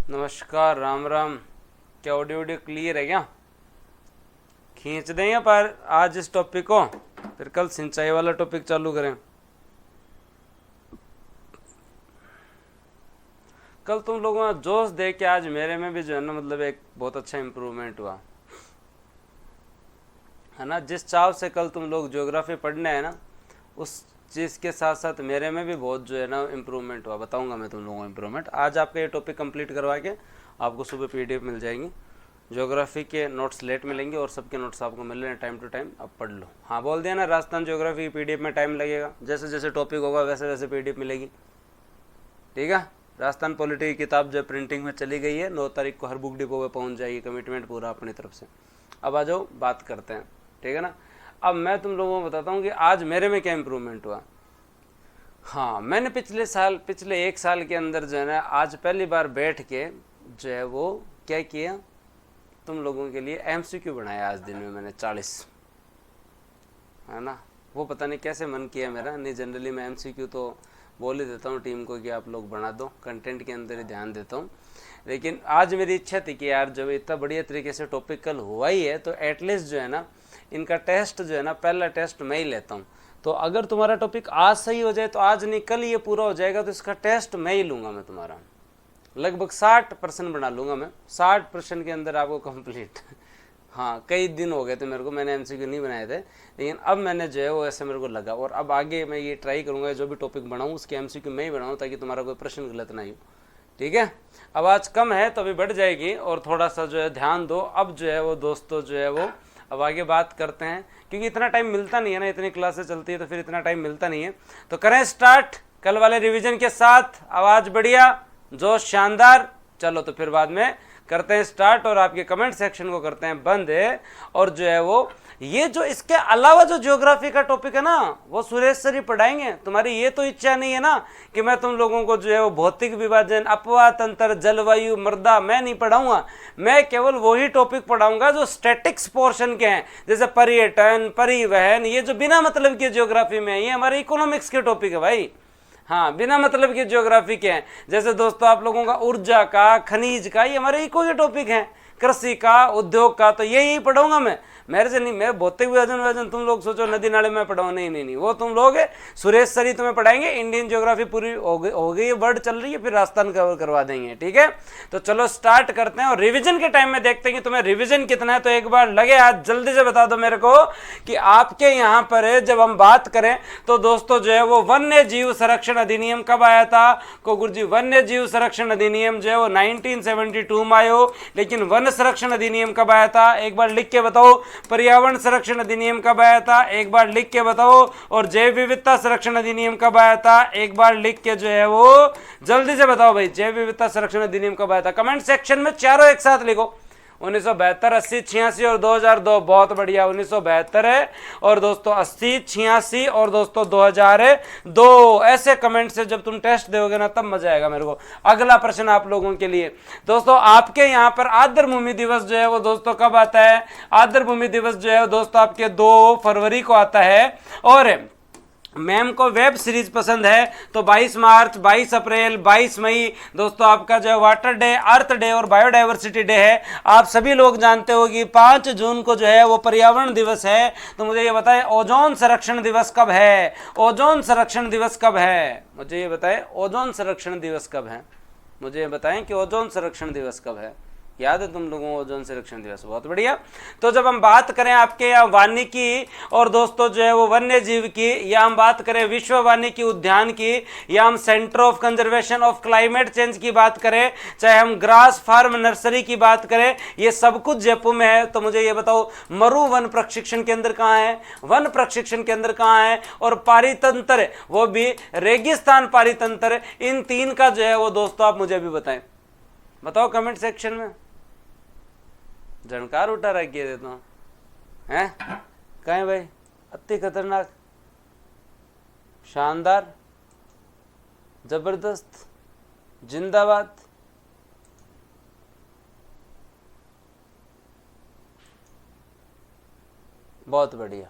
नमस्कार, राम राम। क्या audio audio clear है क्या? खींच दें या पर आज इस टॉपिक को, फिर कल सिंचाई वाला टॉपिक चालू करें। कल तुम लोगों ने जोश देख के आज मेरे में भी जो है ना, मतलब एक बहुत अच्छा इम्प्रूवमेंट हुआ है ना। जिस चाव से कल तुम लोग ज्योग्राफी पढ़ने है ना, उस चीज़ के साथ साथ मेरे में भी बहुत जो है ना इम्प्रूवमेंट हुआ। बताऊंगा मैं तुम लोगों को इम्प्रूवमेंट। आज आपका ये टॉपिक कंप्लीट करवा के आपको सुबह पीडीएफ मिल जाएंगी। ज्योग्राफी के नोट्स लेट मिलेंगे और सबके नोट्स आपको मिल रहे हैं टाइम टू टाइम। अब पढ़ लो। हाँ बोल दिया ना, राजस्थान ज्योग्राफी की पीडीएफ में टाइम लगेगा। जैसे जैसे टॉपिक होगा वैसे वैसे पीडीएफ मिलेगी, ठीक है। राजस्थान पॉलिटी की किताब जो प्रिंटिंग में चली गई है, 9 तारीख को हर बुक डिपो पे पहुंच जाएगी। कमिटमेंट पूरा अपनी तरफ से। अब आ जाओ, बात करते हैं, ठीक है ना। अब मैं तुम लोगों को बताता हूँ कि आज मेरे में क्या इम्प्रूवमेंट हुआ। हाँ, मैंने पिछले 1 साल के अंदर जो है ना, आज पहली बार बैठ के जो है वो क्या किया, तुम लोगों के लिए एमसीक्यू बनाया। आज दिन में मैंने 40, है ना। वो पता नहीं कैसे मन किया मेरा। नहीं, जनरली मैं एमसीक्यू तो बोल ही देता हूँ टीम को कि आप लोग बना दो, कंटेंट के अंदर ही ध्यान देता हूँ। लेकिन आज मेरी इच्छा थी कि यार जब इतना बढ़िया तरीके से टॉपिक कल हुआ ही है तो एटलीस्ट जो है ना इनका टेस्ट जो है ना, पहला टेस्ट मैं ही लेता हूँ। तो अगर तुम्हारा टॉपिक आज सही हो जाए तो आज नहीं कल ये पूरा हो जाएगा, तो इसका टेस्ट मैं ही लूँगा। मैं तुम्हारा लगभग 60% बना लूँगा मैं। 60% के अंदर आपको कंप्लीट। हाँ, कई दिन हो गए थे मेरे को, मैंने एमसीक्यू नहीं बनाए थे, लेकिन अब मैंने जो है वो ऐसे मेरे को लगा। और अब आगे मैं ये ट्राई करूँगा जो भी टॉपिक बनाऊँ उसके एमसीक्यू मैं ही बनाऊँ, ताकि तुम्हारा कोई प्रश्न गलत ना हो, ठीक है। अब आज कम है तो अभी बढ़ जाएगी, और थोड़ा सा जो है ध्यान दो। अब जो है वो दोस्तों जो है वो अब आगे बात करते हैं, क्योंकि इतना टाइम मिलता नहीं है ना, इतनी क्लासेस चलती है तो फिर इतना टाइम मिलता नहीं है। तो करें स्टार्ट कल वाले रिवीजन के साथ। आवाज़ बढ़िया, जोश शानदार। चलो तो फिर बाद में करते हैं स्टार्ट, और आपके कमेंट सेक्शन को करते हैं बंद है। और जो है वो ये जो इसके अलावा जो ज्योग्राफी का टॉपिक है ना, वो सुरेश सर ही पढ़ाएंगे। तुम्हारी ये तो इच्छा नहीं है ना कि मैं तुम लोगों को जो है वो भौतिक विभाजन, अपवाह तंत्र, जलवायु, मृदा मैं नहीं पढ़ाऊंगा। मैं केवल वही टॉपिक पढ़ाऊंगा जो स्टैटिक्स पोर्शन के हैं, जैसे पर्यटन, परिवहन। ये जो बिना मतलब के ज्योग्राफी में है, ये हमारे इकोनॉमिक्स के टॉपिक है भाई। हाँ, बिना मतलब की ज्योग्राफी के हैं। जैसे दोस्तों आप लोगों का ऊर्जा का, खनिज का, ये हमारे इको के टॉपिक हैं। कृषि का, उद्योग का, तो यही पढ़ाऊंगा मैं। मेरे से नहीं, मैं भौतिक विभाजन तुम लोग सोचो नदी नाले में पढ़ाऊँ, नहीं नहीं नहीं, वो तुम लोग सुरेश सर ही तुम्हें पढ़ाएंगे। इंडियन ज्योग्राफी पूरी हो गई, वर्ड चल रही है, फिर राजस्थान कवर करवा देंगे, ठीक है। तो चलो स्टार्ट करते हैं, और रिवीजन के टाइम में देखते हैं कि तुम्हें रिवीजन कितना है। तो एक बार लगे हाथ, जल्दी से बता दो मेरे को कि आपके यहाँ पर जब हम बात करें तो दोस्तों जो है वो वन्य जीव संरक्षण अधिनियम कब आया था? को जी, वन्य जीव संरक्षण अधिनियम जो है वो 1972 में आयो। लेकिन वन संरक्षण अधिनियम कब आया था? एक बार लिख के बताओ। पर्यावरण संरक्षण अधिनियम कब आया था? एक बार लिख के बताओ। और जैव विविधता संरक्षण अधिनियम कब आया था? एक बार लिख के जो है वो जल्दी से बताओ भाई, जैव विविधता संरक्षण अधिनियम कब आया था? कमेंट सेक्शन में चारों एक साथ लिखो। 1972, 80, 86 और 2002। बहुत बढ़िया, 1972 है, और दोस्तों 80, 86 और दोस्तों 2002। ऐसे कमेंट से जब तुम टेस्ट दोगे ना, तब मजा आएगा मेरे को। अगला प्रश्न आप लोगों के लिए दोस्तों, आपके यहाँ पर आर्द्र भूमि दिवस जो है वो दोस्तों कब आता है? आर्द्र भूमि दिवस जो है दोस्तों आपके 2 फरवरी को आता है। और मैम को वेब सीरीज पसंद है तो 22 मार्च, 22 अप्रैल, 22 मई दोस्तों आपका जो है वाटर डे, अर्थ डे और बायोडाइवर्सिटी डे है। आप सभी लोग जानते हो कि 5 जून को जो है वो पर्यावरण दिवस है। तो मुझे ये बताएं, ओजोन संरक्षण दिवस कब है? ओजोन संरक्षण दिवस कब है? मुझे ये बताएं, ओजोन संरक्षण दिवस कब है? मुझे ये बताएं कि ओजोन संरक्षण दिवस कब है। याद है तुम लोगों को ओजोन संरक्षण दिवस? बहुत बढ़िया। तो जब हम बात करें आपके यहाँ वानिकी और दोस्तों जो है वो वन्य जीव की, या हम बात करें विश्व वानिकी उद्यान की, या हम centre of conservation of climate change की बात करें, चाहे हम ग्रास फार्म नर्सरी की बात करें, ये सब कुछ जयपुर में है। तो मुझे ये बताओ, मरु वन प्रशिक्षण केंद्र कहाँ है? वन प्रशिक्षण केंद्र कहाँ है? और पारितंत्र, वो भी रेगिस्तान पारितंत्र, इन 3 का जो है वो दोस्तों आप मुझे भी बताएं। बताओ कमेंट सेक्शन में। झनकार उठा रखिए देता हूँ हैं, कहें भाई? अति खतरनाक, शानदार, जबरदस्त, जिंदाबाद। बहुत बढ़िया।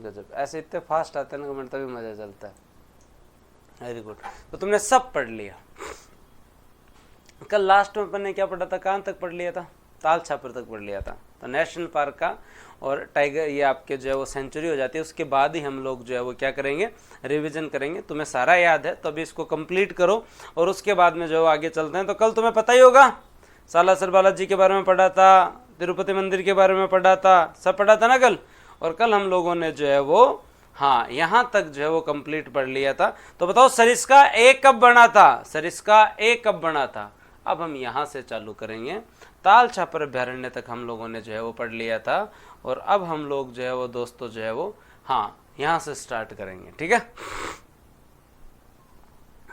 गजब, ऐसे इतने फास्ट आते हैं ना कमेंट, तभी मजा चलता है। Very good. तो तुमने सब पढ़ लिया। कल लास्ट में अपन ने क्या पढ़ा था, कहाँ तक पढ़ लिया था, ताल छापर तक पढ़ लिया था। तो नेशनल पार्क का और टाइगर ये आपके जो है वो सेंचुरी हो जाती है, उसके बाद ही हम लोग जो है वो क्या करेंगे, रिवीजन करेंगे। तुम्हें सारा याद है तो अभी इसको कंप्लीट करो और उसके बाद में जो आगे चलते हैं। तो कल तुम्हें पता ही होगा, सालासर बालाजी के बारे में पढ़ा था, तिरुपति मंदिर के बारे में पढ़ा था, सब पढ़ा था ना कल। और कल हम लोगों ने जो है वो हाँ यहाँ तक जो है वो कंप्लीट पढ़ लिया था। तो बताओ सरिस्का ए कब बना था, सरिस्का ए कब बना था। अब हम यहाँ से चालू करेंगे। ताल छापर अभ्यारण्य तक हम लोगों ने जो है वो पढ़ लिया था और अब हम लोग जो है वो दोस्तों जो है वो हाँ यहाँ से स्टार्ट करेंगे, ठीक है।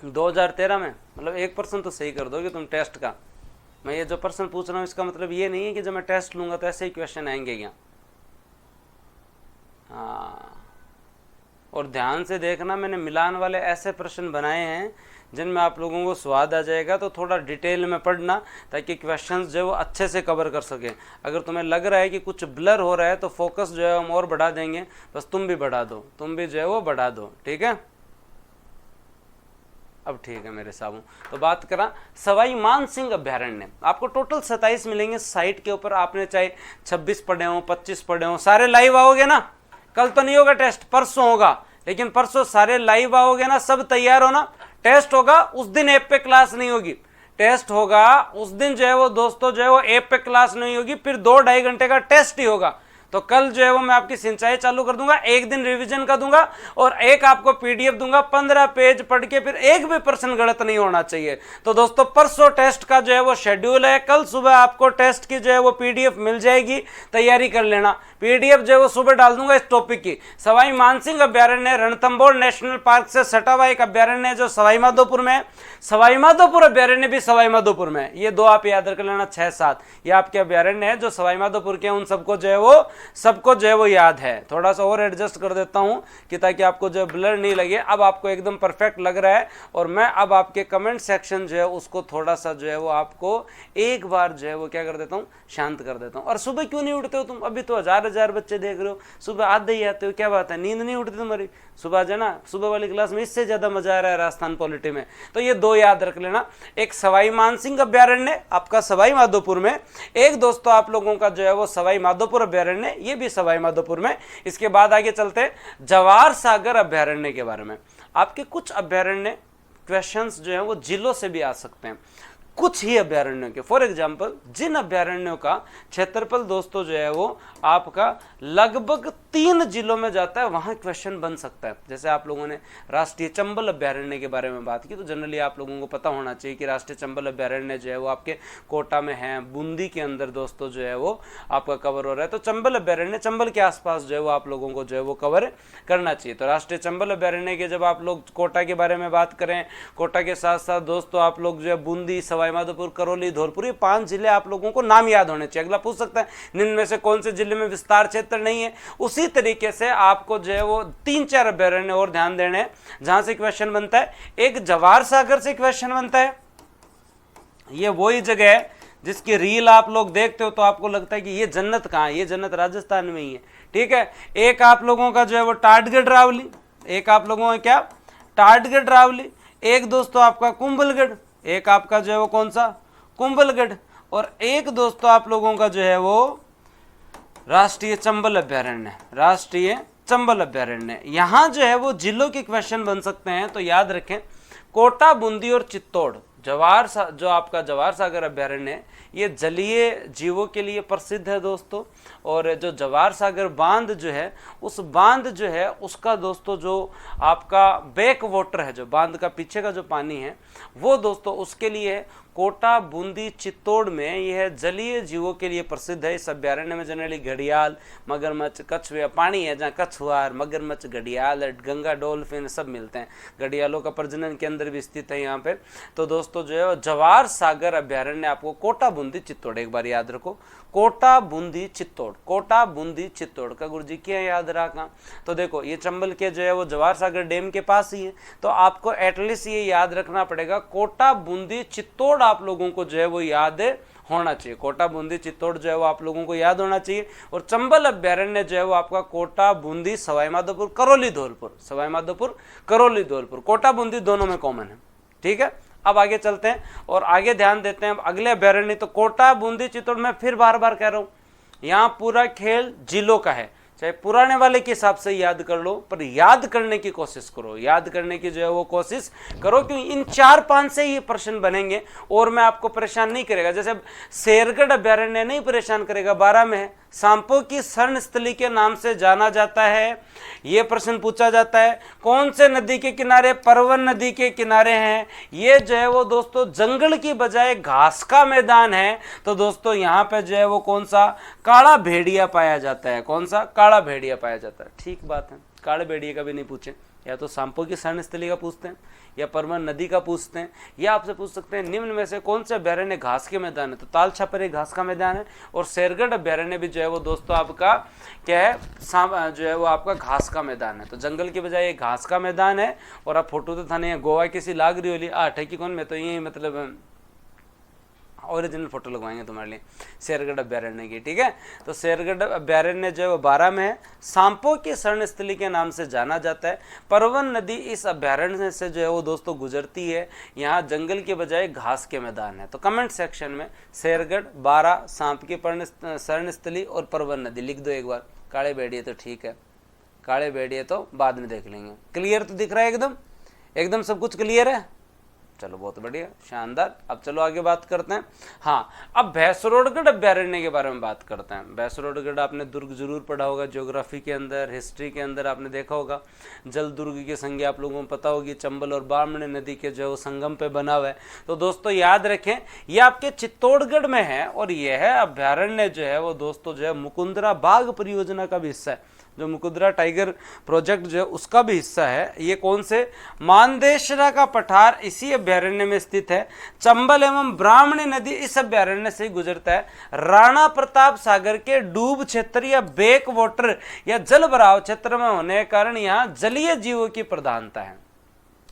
2013 में मतलब 1% तो सही कर दोगे तुम टेस्ट का। मैं ये जो प्रश्न पूछ रहा हूँ इसका मतलब ये नहीं है कि जब मैं टेस्ट लूंगा तो ऐसे ही क्वेश्चन आएंगे क्या। हाँ, और ध्यान से देखना, मैंने मिलान वाले ऐसे प्रश्न बनाए हैं जिनमें आप लोगों को स्वाद आ जाएगा। तो थोड़ा डिटेल में पढ़ना ताकि क्वेश्चंस जो है वो अच्छे से कवर कर सकें। अगर तुम्हें लग रहा है कि कुछ ब्लर हो रहा है तो फोकस जो है हम और बढ़ा देंगे, बस तुम भी बढ़ा दो, तुम भी जो है वो बढ़ा दो, ठीक है। अब ठीक है मेरे साहब। तो बात करा सवाई मानसिंह अभ्यारण्य, आपको टोटल 27 मिलेंगे साइट के ऊपर। आपने चाहे 26 पढ़े हो, 25 पढ़े हो, सारे लाइव आओगे ना। कल तो नहीं होगा टेस्ट, परसों होगा, लेकिन परसों सारे लाइव आओगे ना, सब तैयार हो ना। टेस्ट होगा उस दिन ऐप पे क्लास नहीं होगी, टेस्ट होगा उस दिन जो है वो दोस्तों जो है वो ऐप पे क्लास नहीं होगी, फिर 2-2.5 घंटे का टेस्ट ही होगा। तो कल जो है वो मैं आपकी सिंचाई चालू कर दूंगा, एक दिन रिवीजन का दूंगा और एक आपको पीडीएफ दूंगा। 15 पेज पढ़ के फिर एक भी प्रश्न गलत नहीं होना चाहिए। तो दोस्तों परसों टेस्ट का जो है वो शेड्यूल है, कल सुबह आपको टेस्ट की जो है वो पीडीएफ मिल जाएगी, तैयारी कर लेना। पीडीएफ जो है वो सुबह डाल दूंगा इस टॉपिक की। सवाई मानसिंह अभ्यारण्य रणथंभौर नेशनल पार्क से सटा हुआ एक अभ्यारण्य है जो सवाई माधोपुर में है। सवाई माधोपुर अभ्यारण्य भी सवाई माधोपुर में है। ये दो आप याद रख लेना, 6-7 ये आपके अभ्यारण्य है जो सवाई माधोपुर के, उन सबको जो है वो सबको जो है वो याद है। थोड़ा सा और एडजस्ट कर देता हूं कि ताकि आपको जो ब्लर नहीं लगे। अब आपको एकदम परफेक्ट लग रहा है और मैं अब आपके कमेंट सेक्शन जो है उसको थोड़ा सा जो है वो आपको एक बार जो है वो क्या कर देता हूं, शांत कर देता हूं। और सुबह क्यों नहीं उठते हो तुम, अभी तो हजार बच्चे देख रहे हो, सुबह आधे ही आते हो, क्या बात है, नींद नहीं उठती तुम्हारी। सुबह जो ना सुबह वाली क्लास में इससे ज्यादा मजा आ रहा है राजस्थान पॉलिटी में। तो ये दो याद रख लेना, एक सवाई मानसिंह अभ्यारण्य आपका सवाई माधोपुर में, एक दोस्तों आप लोगों का जो है वो सवाई माधोपुर अभ्यारण्य, ये भी सवाई माधोपुर में। इसके बाद आगे चलते जवार सागर अभ्यारण्य के बारे में। आपके कुछ अभ्यारण्य क्वेश्चंस जो है वो जिलों से भी आ सकते हैं, कुछ ही अभ्यारण्यों के। फॉर एग्जाम्पल जिन अभ्यारण्यों का क्षेत्रफल दोस्तों जो है वो आपका लगभग 3 जिलों में जाता है, वहां क्वेश्चन बन सकता है। जैसे आप लोगों ने राष्ट्रीय चंबल अभ्यारण्य के बारे में बात की, तो जनरली आप लोगों को पता होना चाहिए कि राष्ट्रीय चंबल अभ्यारण्य जो है वो आपके कोटा में है, बूंदी के अंदर दोस्तों जो है वो आपका कवर हो रहा है। तो चंबल अभ्यारण्य चंबल के आसपास जो है वो आप लोगों को जो है वो कवर करना चाहिए। तो राष्ट्रीय चंबल अभ्यारण्य के जब आप लोग कोटा के बारे में बात करें, कोटा के साथ साथ दोस्तों आप लोग जो है बूंदी, सवाई माधोपुर, करौली, धौलपुर, ये 5 जिले आप लोगों को नाम याद होने चाहिए। अगला पूछ सकता है निम्न में से कौन से जिले में विस्तार क्षेत्र नहीं है। उसी तरीके से आपको जो है वो 3-4 अभ्यारण्य और ध्यान देने हैं जहां से क्वेश्चन बनता है। एक जवार सागर से क्वेश्चन बनता है, ये वही जगह है जिसकी रील आप लोग देखते हो तो आपको लगता है कि ये जन्नत कहाँ है, ये जन्नत राजस्थान में ही है, ठीक है। एक आप लोगों का जो है वो टाटगढ़ रावली, एक आप लोगों का क्या टाटगढ़ रावली, एक दोस्तों आपका कुंभलगढ़, एक आपका जो है वो कौन सा कुंभलगढ़, और एक दोस्तों आप लोगों का जो है वो राष्ट्रीय चंबल अभ्यारण्य, राष्ट्रीय चंबल अभ्यारण्य। यहां जो है वो जिलों के क्वेश्चन बन सकते हैं। तो याद रखें कोटा, बूंदी और चित्तौड़, जो आपका जवार सागर अभ्यारण्य है ये जलीय जीवों के लिए प्रसिद्ध है दोस्तों। और जो जवार सागर बांध जो है, उस बांध जो है उसका दोस्तों जो आपका बैक वाटर है, जो बांध का पीछे का जो पानी है वो दोस्तों उसके लिए कोटा, बूंदी, चित्तौड़ में यह जलीय जीवों के लिए प्रसिद्ध है। इस अभ्यारण्य में जनरली घड़ियाल, मगरमच्छ, कछुआ, पानी है जहाँ कछुआर, मगरमच्छ, घड़ियाल, गंगा डॉल्फिन सब मिलते हैं। घड़ियालों का प्रजनन के अंदर भी स्थित है यहाँ पे। तो दोस्तों जो है जवार सागर अभ्यारण्य आपको कोटा, बूंदी, चित्तौड़, एक बार याद रखो, कोटा, बूंदी, चित्तौड़, कोटा, बूंदी, चित्तौड़ का गुरुजी क्या याद रखा। तो देखो ये चंबल के जो है वो जवार सागर डैम के पास ही है, तो आपको एटलीस्ट ये याद रखना पड़ेगा कोटा, बूंदी, चित्तौड़ आप लोगों को जो है वो याद होना चाहिए। कोटा, बूंदी, चित्तौड़ जो है वो आप लोगों को याद होना चाहिए। और चंबल अभ्यारण्य जो है वो आपका कोटा, बूंदी, सवाई माधोपुर, करौली, धौलपुर, सवाई माधोपुर, करौली, धौलपुर, कोटा बूंदी दोनों में कॉमन है। ठीक है, अब आगे चलते हैं और आगे ध्यान देते हैं अगले अभ्यारण्य। तो कोटा, बूंदी, चित्तौड़, मैं फिर बार बार कह रहा हूं, यहां पूरा खेल जिलों का है। चाहे पुराने वाले के हिसाब से याद कर लो, पर याद करने की कोशिश करो, याद करने की जो है वो कोशिश करो, क्योंकि इन 4-5 से ही प्रश्न बनेंगे और मैं आपको परेशान नहीं करेगा। जैसे शेरगढ़ अभ्यारण्य नहीं परेशान करेगा, 12 में है। सांपो की शरण स्थली के नाम से जाना जाता है, यह प्रश्न पूछा जाता है। कौन से नदी के किनारे? परवन नदी के किनारे हैं। ये जो है वो दोस्तों जंगल की बजाय घास का मैदान है। तो दोस्तों यहाँ पे जो है वो कौन सा? काला भेड़िया पाया जाता है। कौन सा? काला भेड़िया पाया जाता है। ठीक बात है, काले भेड़िए का भी नहीं पूछे, या तो सांपो की शरण स्थली का पूछते हैं, या परवन नदी का पूछते हैं, या आपसे पूछ सकते हैं निम्न में से कौन से अभ्यारण्य घास के मैदान है? तो ताल छापर एक घास का मैदान है, और शेरगढ़ अभ्यारण्य भी जो है वो दोस्तों आपका क्या है? जो है वो आपका घास का मैदान है। तो जंगल की बजाय एक घास का मैदान है। और आप फोटो तो था नहीं, गोवा किसी लाग रही होली ठेकी कौन, मैं तो ये मतलब ओरिजिनल फोटो लगवाएंगे तुम्हारे लिए शेरगढ़ अभ्यारण्य की। ठीक है, तो शेरगढ़ अभ्यारण्य जो है वो 12 में है। सांपो की शरण स्थली के नाम से जाना जाता है। परवन नदी इस अभ्यारण्य से जो है वो दोस्तों गुजरती है। यहाँ जंगल के बजाय घास के मैदान है। तो कमेंट सेक्शन में शेरगढ़, 12, सांप की शरण स्थली और परवन नदी लिख दो एक बार। काले भेड़िए तो ठीक है, काले भेड़िए तो बाद में देख लेंगे। क्लियर तो दिख रहा है? एकदम एकदम सब कुछ क्लियर है। चलो बहुत बढ़िया, शानदार। अब चलो आगे बात करते हैं। हाँ, अब भैंसरोडगढ़ अभ्यारण्य के बारे में बात करते हैं। भैंसरोडगढ़ आपने दुर्ग जरूर पढ़ा होगा, ज्योग्राफी के अंदर, हिस्ट्री के अंदर आपने देखा होगा। जल दुर्ग की संज्ञा आप लोगों को पता होगी, चंबल और बामणी नदी के जो है वो संगम पे बना हुआ है। तो दोस्तों याद रखें, ये आपके चित्तौड़गढ़ में है, और यह अभ्यारण्य जो है वो दोस्तों जो है मुकुंदरा बाघ परियोजना का भी हिस्सा है। जो मुकुंदरा टाइगर प्रोजेक्ट जो है उसका भी हिस्सा है। ये कौन से? मानदेशरा का पठार इसी अभ्यारण्य में स्थित है। चंबल एवं ब्राह्मणी नदी इस अभ्यारण्य से गुजरता है। राणा प्रताप सागर के डूब क्षेत्र या बैक वाटर या जल भराव क्षेत्र में होने के कारण यहाँ जलीय जीवों की प्रधानता है।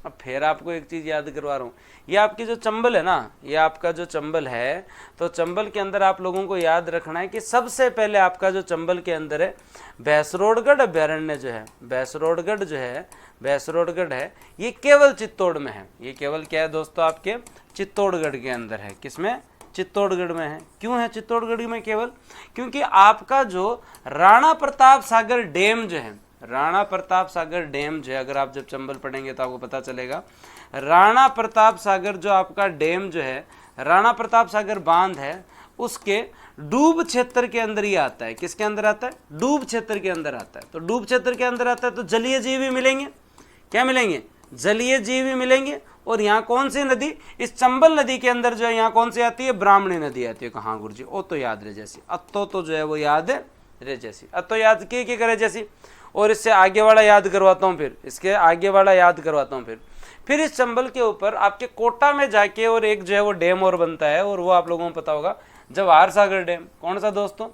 अब फिर आपको एक चीज याद करवा रहा हूँ, ये आपकी जो चंबल है ना, ये आपका जो चंबल है, तो चंबल के अंदर आप लोगों को याद रखना है कि सबसे पहले आपका जो चंबल के अंदर है भैंसरोडगढ़ अभ्यारण्य जो है, भैंसरोडगढ़ जो है, भैंसरोडगढ़ है, ये केवल चित्तौड़ में है। ये केवल क्या है दोस्तों? आपके चित्तौड़गढ़ के अंदर है। किसमें? चित्तौड़गढ़ में है। क्यों है चित्तौड़गढ़ में केवल? क्योंकि आपका जो राणा प्रताप सागर डैम जो है, राणा प्रताप सागर डैम जो है, अगर आप जब चंबल पढ़ेंगे तो आपको पता चलेगा, राणा प्रताप सागर जो आपका डैम जो है, राणा प्रताप सागर बांध है, उसके डूब क्षेत्र के अंदर ही आता है। किसके अंदर आता है? डूब क्षेत्र के अंदर आता है। तो डूब क्षेत्र के अंदर आता है तो जलीय जीव भी मिलेंगे। क्या मिलेंगे? जलीय जीव भी मिलेंगे। और यहाँ कौन सी नदी? इस चंबल नदी के अंदर जो है यहाँ कौन सी आती है? ब्राह्मणी नदी आती है। कहाँ गुरुजी? ओ तो याद रहे जैसी, अतो तो जो है वो याद रहे जैसी, अतो याद की करे जैसी। और इससे आगे वाला याद करवाता हूँ, फिर इसके आगे वाला याद करवाता हूँ। फिर इस चंबल के ऊपर आपके कोटा में जाके और एक जो है वो डैम और बनता है, और वो आप लोगों को पता होगा, जवाहर सागर डैम। कौन सा दोस्तों?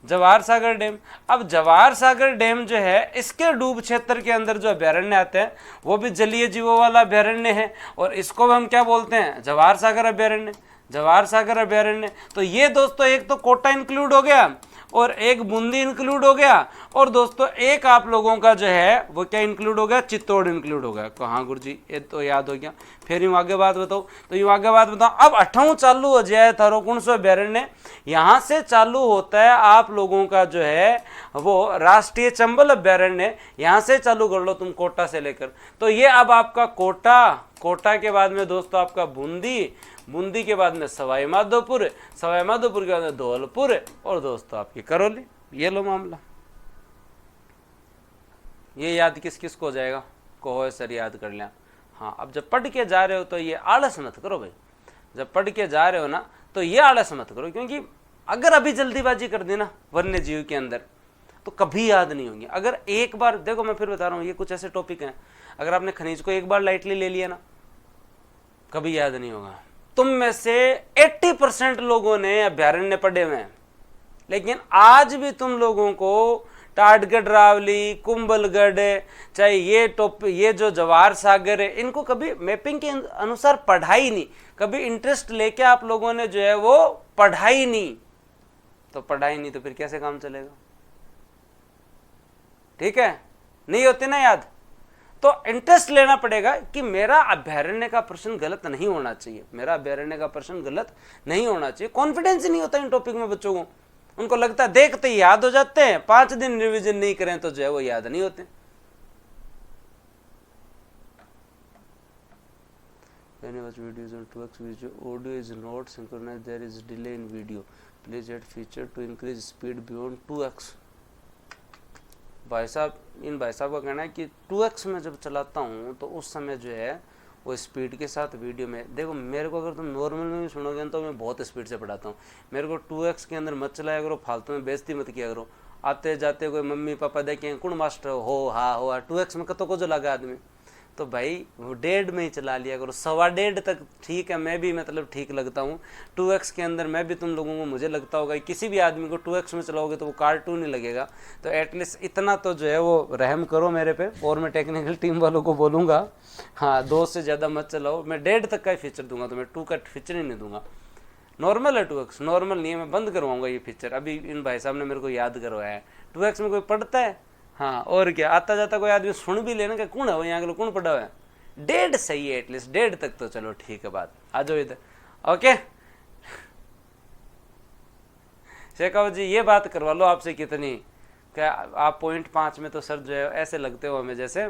जवाहर सागर डैम। अब जवाहर सागर डैम जो है, इसके डूब क्षेत्र के अंदर जो अभ्यारण्य आते हैं वो भी जलीय जीवों वाला अभ्यारण्य है, और इसको हम क्या बोलते हैं? जवाहर सागर अभ्यारण्य। जवाहर सागर अभ्यारण्य। तो ये दोस्तों एक तो कोटा इंक्लूड हो गया, और एक बूंदी इंक्लूड हो गया, और दोस्तों एक आप लोगों का जो है वो क्या इंक्लूड हो गया? चित्तौड़ इंक्लूड हो गया। कहाँ गुरुजी? ये तो याद हो गया। फिर यूँ आगे बात बताओ, तो यूँ आगे बात बताओ। अब 8वां चालू हो जाए थारो कौन सा अभ्यारण्य? यहाँ से चालू होता है आप लोगों का जो है वो राष्ट्रीय चंबल अभ्यारण्य। यहाँ से चालू कर लो तुम, कोटा से लेकर। तो ये अब आपका कोटा, कोटा के बाद में दोस्तों आपका बूंदी, बूंदी के बाद में सवाई माधोपुर, सवाई माधोपुर के बाद में धौलपुर, और दोस्तों आपकी करौली। ये लो मामला। ये याद किस किस को हो जाएगा? कहो सर याद कर लिया। हाँ, अब जब पढ़ के जा रहे हो तो ये आलस मत करो भाई। जब पढ़ के जा रहे हो ना तो ये आलस मत करो, क्योंकि अगर अभी जल्दीबाजी कर दी ना वन्य जीव के अंदर तो कभी याद नहीं होंगी। अगर एक बार देखो, मैं फिर बता रहा हूँ, ये कुछ ऐसे टॉपिक हैं, अगर आपने खनिज को एक बार लाइटली ले लिया ना, कभी याद नहीं होगा। तुम में से 80% लोगों ने अभ्यारण्य पढ़े हुए हैं, लेकिन आज भी तुम लोगों को टाटगढ़ रावली, कुंभलगढ़, चाहे ये जो जवाहर सागर है, इनको कभी मैपिंग के अनुसार पढ़ा ही नहीं, कभी इंटरेस्ट लेके आप लोगों ने जो है वो पढ़ा ही नहीं। तो पढ़ा ही नहीं तो फिर कैसे काम चलेगा? ठीक है, नहीं होते ना याद। तो इंटरेस्ट लेना पड़ेगा कि मेरा अभ्यारण्य का प्रश्न गलत नहीं होना चाहिए, मेरा अभ्यारण्य का प्रश्न गलत नहीं होना चाहिए। कॉन्फिडेंस ही नहीं होता इन टॉपिक में बच्चों को, उनको लगता है देखते ही याद हो जाते हैं, 5 दिन रिवीजन नहीं करें तो जो है वो याद नहीं होते। When I watch videos on 2x video, audio is not synchronized, there is delay in video. Please add feature to increase speed beyond 2x. भाई साहब, इन भाई साहब का कहना है कि 2x में जब चलाता हूँ तो उस समय जो है वो स्पीड के साथ वीडियो में देखो। मेरे को अगर तुम नॉर्मल में भी सुनोगे तो मैं बहुत स्पीड से पढ़ाता हूँ। मेरे को 2x के अंदर मत चलाया करो, फालतू में बेइज्जती मत किया करो। आते जाते कोई मम्मी पापा देखें कौन मास्टर हो, हाँ हो 2x में कतो को जो लगा आदमी, तो भाई वो 1.5 में ही चला लिया करो, 1.25 तक ठीक है, मैं भी मतलब ठीक लगता हूँ। 2x के अंदर मैं भी तुम लोगों को, मुझे लगता होगा किसी भी आदमी को 2x में चलाओगे तो वो कार्टून ही लगेगा। तो एटलीस्ट इतना तो जो है वो रहम करो मेरे पे, और मैं टेक्निकल टीम वालों को बोलूँगा हाँ 2 से ज़्यादा मत चलाओ। मैं 1.5 तक का ही फीचर दूंगा, तो मैं 2 का फीचर ही नहीं दूंगा। नॉर्मल है 2x, नॉर्मल नहीं है, मैं बंद करवाऊँगा ये फीचर। अभी इन भाई साहब ने मेरे को याद करवाया है। 2x में कोई पढ़ता है? हाँ, और क्या, आता जाता कोई आदमी सुन भी लेना कि कौन है वो, यहाँ के लोग कौन पढ़ा हुआ है। 1.5 सही है, एटलीस्ट 1.5 तक तो चलो ठीक है। बात आ जाओ इधर। ओके शेखावत जी, ये बात करवा लो आपसे कितनी, क्या आप 0.5 में तो सर जो है ऐसे लगते हो हमें जैसे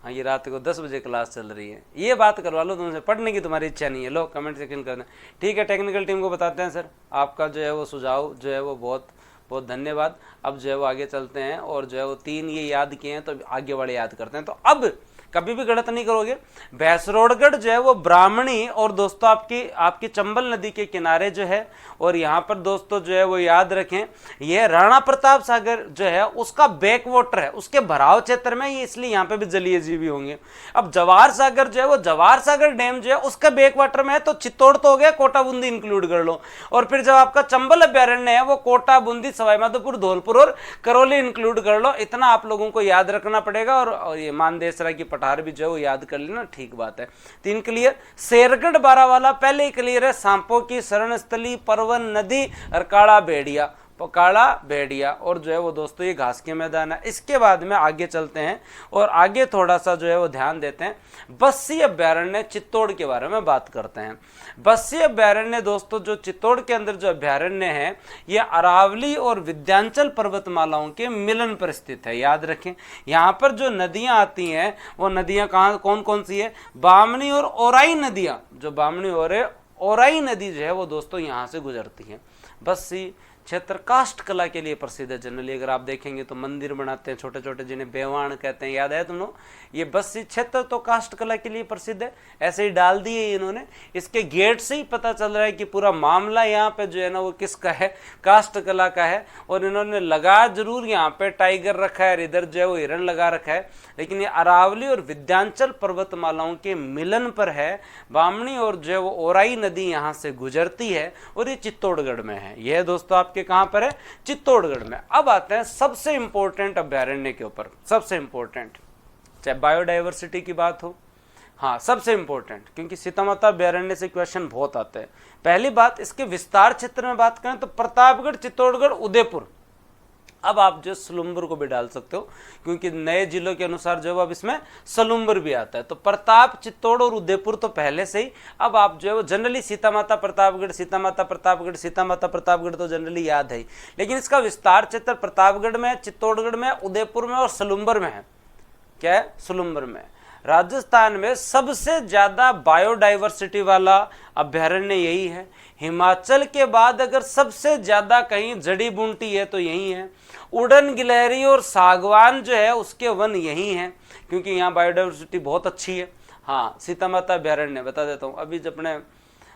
हाँ ये रात को 10 बजे क्लास चल रही है। ये बात करवा लो तुमसे, पढ़ने की तुम्हारी इच्छा नहीं है। लो कमेंट सेक्शन करना। ठीक है, टेक्निकल टीम को बताते हैं सर, आपका जो है वो सुझाव जो है वो बहुत बहुत धन्यवाद। अब जो है वो आगे चलते हैं, और जो है वो 3 ये याद किए हैं तो आगे वाले याद करते हैं। तो अब कभी भी गलत नहीं करोगे। भैंसरोडगढ़ जो है वो ब्राह्मणी, और दोस्तों आपकी चंबल नदी के किनारे जो है, और यहाँ पर दोस्तों जो है वो याद रखें, यह राणा प्रताप सागर जो है उसका बैक वाटर है, उसके भराव क्षेत्र में ये, इसलिए यहाँ पे भी जलीय जीवी होंगे। अब जवाहर सागर जो है वो जवाहर सागर डैम जो है उसका बैक वाटर में है, तो चित्तौड़ तो हो गया, कोटा बूंदी इंक्लूड कर लो। और फिर जब आपका चंबल अभ्यारण्य है वो कोटा बूंदी सवाईमाधोपुर धौलपुर और करौली इंक्लूड कर लो। इतना आप लोगों को याद रखना पड़ेगा। और ये मानदेसरा की पठार भी जो है वो याद कर लेना, ठीक बात है। 3 क्लियर। शेरगढ़ बारावाला पहले ही क्लियर है। सांपों की शरणस्थली, परवन नदी और काला भेड़िया, काला भेड़िया, और जो है वो दोस्तों ये घास के मैदान है। इसके बाद में आगे चलते हैं और आगे थोड़ा सा जो है वो ध्यान देते हैं। बस्सी अभ्यारण्य चित्तौड़ के बारे में बात करते हैं। बस्सी अभ्यारण्य दोस्तों जो चित्तौड़ के अंदर जो अभ्यारण्य है, ये अरावली और विंध्याचल पर्वतमालाओं के मिलन पर स्थित है। याद रखें, यहाँ पर जो नदियाँ आती हैं वो नदियाँ कहाँ कौन कौन सी है? बामनी और ओराई नदियाँ, जो बामनी और ओराई नदी जो है वो दोस्तों यहाँ से गुजरती है। बस्सी क्षेत्र काष्ठ कला के लिए प्रसिद्ध है। जनरली अगर आप देखेंगे तो मंदिर बनाते हैं छोटे छोटे, जिन्हें बेवाण कहते हैं, याद है तुम लोग? ये बस्सी क्षेत्र तो काष्ठ कला के लिए प्रसिद्ध है, ऐसे ही डाल दिए इन्होंने। इसके गेट से ही पता चल रहा है कि पूरा मामला यहाँ पे जो है ना वो किसका है? काष्ठ कला का है। और इन्होंने लगा जरूर यहाँ पे टाइगर रखा है, इधर जो है वो हिरण लगा रखा है, लेकिन ये अरावली और विंध्याचल पर्वतमालाओं के मिलन पर है। बामनी और जो है वो ओराई नदी यहाँ से गुजरती है, और ये चित्तौड़गढ़ में है। यह दोस्तों आपके कहां पर है? चित्तौड़गढ़ में। अब आते हैं सबसे इंपॉर्टेंट अभ्यारण्य के ऊपर, सबसे इंपॉर्टेंट, चाहे बायोडाइवर्सिटी की बात हो, हाँ सबसे इंपॉर्टेंट, क्योंकि सीतामाता अभ्यारण्य से क्वेश्चन बहुत आते हैं। पहली बात, इसके विस्तार क्षेत्र में बात करें तो प्रतापगढ़, चित्तौड़गढ़, उदयपुर। अब आप जो सलुम्बर को भी डाल सकते हो, क्योंकि नए जिलों के अनुसार जो अब इसमें सलुम्बर भी आता है। तो प्रताप, चित्तौड़ और उदयपुर तो पहले से ही। अब आप जो है वो जनरली सीतामाता प्रतापगढ़, सीतामाता प्रतापगढ़, सीतामाता प्रतापगढ़ तो जनरली याद है ही, लेकिन इसका विस्तार क्षेत्र प्रतापगढ़ में, चित्तौड़गढ़ में, उदयपुर में और सलुम्बर में है। क्या है? सलुम्बर में। राजस्थान में सबसे ज्यादा बायोडाइवर्सिटी वाला अभ्यारण्य यही है। हिमाचल के बाद अगर सबसे ज्यादा कहीं जड़ी बूटी है तो यही है। उड़न गिलहरी और सागवान जो है उसके वन यही हैं, क्योंकि यहाँ बायोडाइवर्सिटी बहुत अच्छी है। हाँ, सीतामाता अभ्यारण्य बता देता हूँ। अभी जब अपने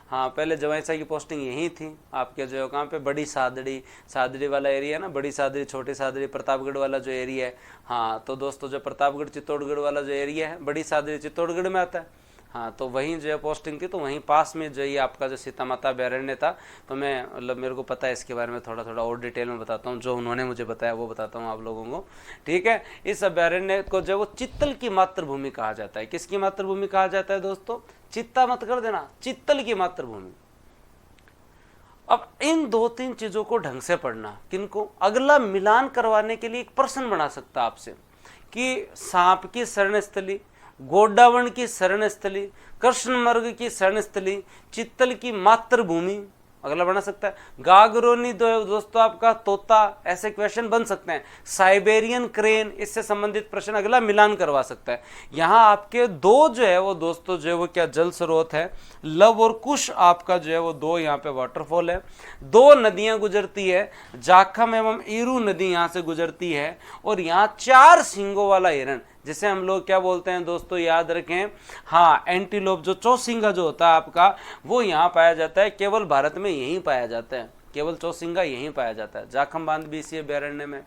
हाँ पहले जवाईसा की पोस्टिंग यहीं थी आपके जो कहाँ पे, बड़ी सादड़ी वाला एरिया है ना, बड़ी सादड़ी, छोटी सादड़ी, प्रतापगढ़ वाला जो एरिया है। हाँ तो दोस्तों जो प्रतापगढ़ चित्तौड़गढ़ वाला जो एरिया है, बड़ी सादड़ी चित्तौड़गढ़ में आता है। हाँ, तो वहीं जो है पोस्टिंग थी, तो वहीं पास में जो ये आपका जो सीता माता अभयारण्य था। तो मैं मतलब मेरे को पता है इसके बारे में, थोड़ा थोड़ा और डिटेल में बताता हूँ, जो उन्होंने मुझे बताया वो बताता हूँ आप लोगों को, ठीक है। इस अभयारण्य को जो वो चित्तल की मातृभूमि कहा जाता है। किसकी मातृभूमि कहा जाता है दोस्तों? चित्ता मत कर देना, चित्तल की मातृभूमि। अब इन दो तीन चीजों को ढंग से पढ़ना, किनको? अगला मिलान करवाने के लिए एक प्रश्न बना सकता है आपसे कि सांप की शरण स्थली, गोडावण की शरण स्थली, कृष्णमर्ग की शरण स्थली, चित्तल की मातृभूमि, अगला बना सकता है। गागरोनी दोस्तों आपका तोता, ऐसे क्वेश्चन बन सकते हैं। साइबेरियन क्रेन, इससे संबंधित प्रश्न अगला मिलान करवा सकता है। यहाँ आपके दो जो है वो दोस्तों जो है वो क्या जल स्रोत है, लव और कुश आपका जो है वो दो यहाँ पे वाटरफॉल है। दो नदियां गुजरती है, जाखम एवं ईरू नदी यहाँ से गुजरती है। और यहाँ 4 सींगों वाला हिरण, जिसे हम लोग क्या बोलते हैं दोस्तों, याद रखें, हाँ, एंटीलोप, जो चौसिंगा जो होता है आपका, वो यहाँ पाया जाता है। केवल भारत में यहीं पाया जाता है, केवल चौसिंगा यहीं पाया जाता है। जाखम बांध भी इसी अभयारण्य में,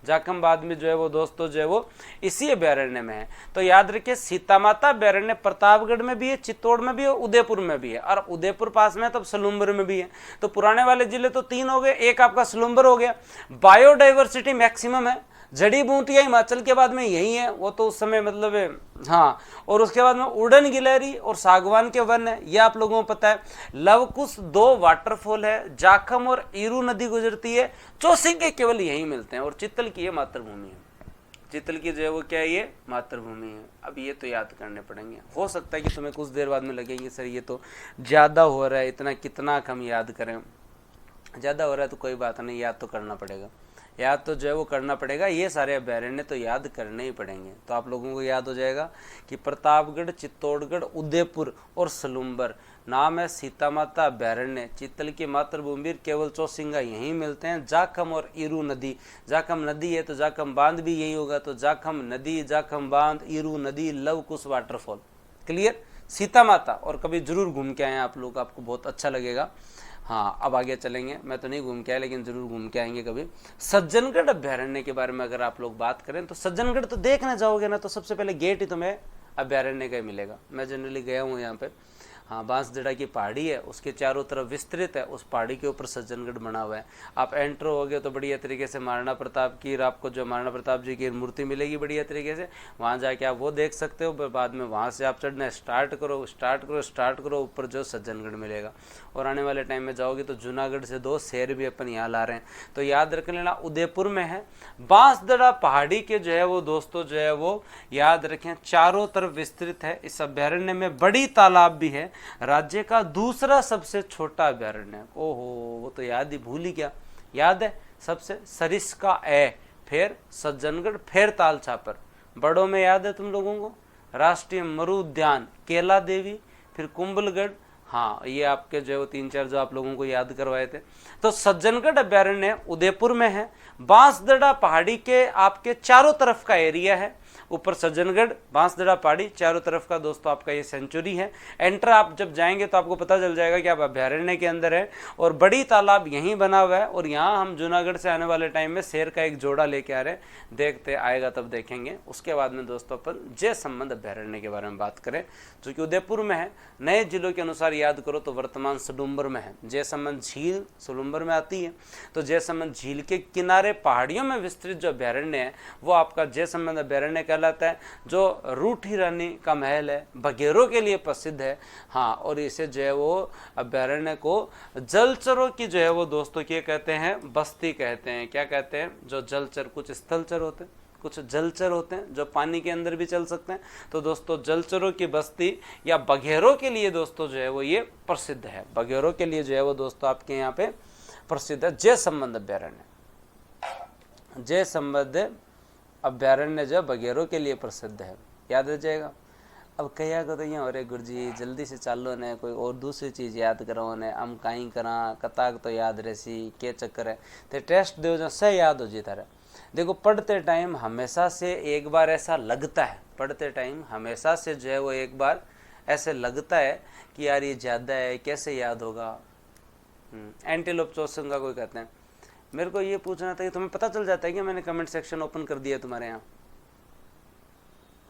जाखम बांध में जो है वो दोस्तों जो है वो इसी अभयारण्य में है। तो याद रखिए, सीता माता अभयारण्य प्रतापगढ़ में भी है, चित्तौड़ में भी है, उदयपुर में भी है। और उदयपुर पास में है, तब सलूम्बर में भी है। तो पुराने वाले जिले तो 3 हो गए, एक आपका सलूम्बर हो गया। बायोडाइवर्सिटी मैक्सिमम है, जड़ी बूटियां हिमाचल के बाद में यही है, वो तो उस समय मतलब है, हाँ। और उसके बाद में उड़न गिलहरी और सागवान के वन है, ये आप लोगों को पता है। लवकुश 2 वाटरफॉल है, जाखम और ईरू नदी गुजरती है, चौसिंगे केवल यही मिलते हैं। और चित्तल की ये मातृभूमि है, चित्तल की जो है वो क्या है, ये मातृभूमि है। अब ये तो याद करने पड़ेंगे। हो सकता है कि तुम्हें कुछ देर बाद में लगेंगे सर ये तो ज़्यादा हो रहा है, इतना कितना हम याद करें। ज़्यादा हो रहा है तो कोई बात नहीं, याद तो करना पड़ेगा, याद तो जो है वो करना पड़ेगा। ये सारे अभयारण्य तो याद करने ही पड़ेंगे। तो आप लोगों को याद हो जाएगा कि प्रतापगढ़, चित्तौड़गढ़, उदयपुर और सलूम्बर नाम है सीता माता अभयारण्य। चित्तल की मातृभूमि, केवल चौसिंगा यहीं मिलते हैं। जाखम और ईरू नदी, जाखम नदी है तो जाखम बांध भी यही होगा। तो जाखम नदी, जाखम बांध, ईरू नदी, लवकुश वाटरफॉल। क्लियर? सीता माता। और कभी जरूर घूम के आए आप लोग, आपको बहुत अच्छा लगेगा। हाँ, अब आगे चलेंगे। मैं तो नहीं घूम के आया, लेकिन जरूर घूम के आएंगे कभी। सज्जनगढ़ अभयारण्य के बारे में अगर आप लोग बात करें तो सज्जनगढ़ तो देखने जाओगे ना, तो सबसे पहले गेट ही तुम्हें अभयारण्य का ही मिलेगा। मैं जनरली गया हूँ यहाँ पे। हाँ, बांसदड़ा की पहाड़ी है, उसके चारों तरफ विस्तृत है, उस पहाड़ी के ऊपर सज्जनगढ़ बना हुआ है। आप एंटर होगे तो बढ़िया तरीके से महाराणा प्रताप की, आपको जो महाराणा प्रताप जी की मूर्ति मिलेगी बढ़िया तरीके से, वहाँ जाके आप वो देख सकते हो। बाद में वहाँ से आप चढ़ना स्टार्ट करो, ऊपर जो सज्जनगढ़ मिलेगा। और आने वाले टाइम में जाओगे तो जूनागढ़ से 2 शेर भी अपन यहाँ ला रहे हैं, तो याद रख लेना। उदयपुर में है। बांसदड़ा पहाड़ी के जो है वो दोस्तों जो है वो याद रखें चारों तरफ विस्तृत है। इस अभयारण्य में बड़ी तालाब भी है। राज्य का दूसरा सबसे छोटा अभयारण्य है। ओहो, वो तो याद ही भूल ही गया। याद है? सबसे सरिस्का ए, फिर सज्जनगढ़, फिर ताल छापर। बड़ों में याद है तुम लोगों को? राष्ट्रीय मरु उद्यान, केला देवी, फिर कुंभलगढ़। हाँ, ये आपके जो 3-4 जो आप लोगों को याद करवाए थे। तो सज्जनगढ़ अभयारण्य उदयपुर में है। बांसदड़ा पहाड़ी के आपके चारों तरफ का एरिया है। ऊपर सज्जनगढ़, बांसदड़ा पहाड़ी, चारों तरफ का दोस्तों आपका ये सेंचुरी है। एंटर आप जब जाएंगे तो आपको पता चल जाएगा कि आप अभयारण्य के अंदर है। और बड़ी तालाब यहीं बना हुआ है। और यहाँ हम जूनागढ़ से आने वाले टाइम में शेर का एक जोड़ा लेके आ रहे हैं, देखते आएगा तब देखेंगे। उसके बाद में दोस्तों अपन जय संबंध अभयारण्य के बारे में बात करें, जो कि उदयपुर में है। नए जिलों के अनुसार याद करो तो वर्तमान सलूम्बर में है। जय संबंध झील सलूम्बर में आती है। तो जय संबंध झील के किनारे पहाड़ियों में विस्तृत जो अभयारण्य है वो आपका जय संबंध अभयारण्य कहलाता है, जो रूठी रानी का महल है, बघेरों के लिए प्रसिद्ध है। हाँ, और इसे जो है वो अभयारण्य को जलचरों की जो है वो दोस्तों क्या कहते हैं, बस्ती कहते हैं। क्या कहते हैं? जो जलचर, कुछ स्थलचर होते हैं, कुछ जलचर होते हैं जो पानी के अंदर भी चल सकते हैं। तो दोस्तों जलचरों की बस्ती या बघेरों के लिए दोस्तों जो है वो ये प्रसिद्ध है। बघेरों के लिए जो है वो दोस्तों आपके यहाँ पे प्रसिद्ध है जय संबंध अभयारण्य। जय संबंध अभयारण्य जो बघेरों के लिए प्रसिद्ध है, याद रह जाएगा। अब कहिया को तो यहाँ अरे गुरुजी जल्दी से चालो ने, कोई और दूसरी चीज़ याद करो ने, हम कहीं करा कताक तो याद रहसी, के चक्कर है। तो टेस्ट दो जो सही याद हो जी तारा। देखो, पढ़ते टाइम हमेशा से एक बार ऐसा लगता है, पढ़ते टाइम हमेशा से जो है वो एक बार ऐसे लगता है कि यार ये ज़्यादा है, कैसे याद होगा। एंटीलोप चौसिंगा कोई कहते हैं। मेरे को ये पूछना था कि तुम्हें पता चल जाता है कि मैंने कमेंट सेक्शन ओपन कर दिया तुम्हारे यहाँ?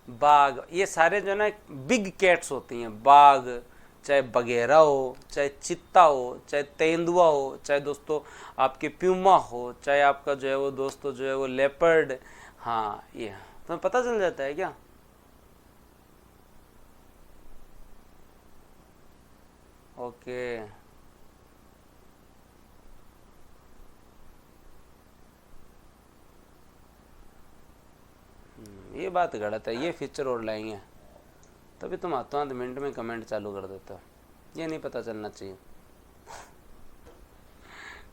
बाघ, ये सारे जो है ना बिग कैट्स होती हैं। बाघ, चाहे बगेरा हो, चाहे चित्ता हो, चाहे तेंदुआ हो, चाहे दोस्तों आपके प्यूमा हो, चाहे आपका जो है वो दोस्तों जो है वो लेपर्ड। हाँ, ये तुम्हें पता चल जाता है क्या? ओके, ये बात गलत है, ये फीचर और लाएंगे तभी तुम हाथों हाथ मिनट में कमेंट चालू कर देते हो, ये नहीं पता चलना चाहिए।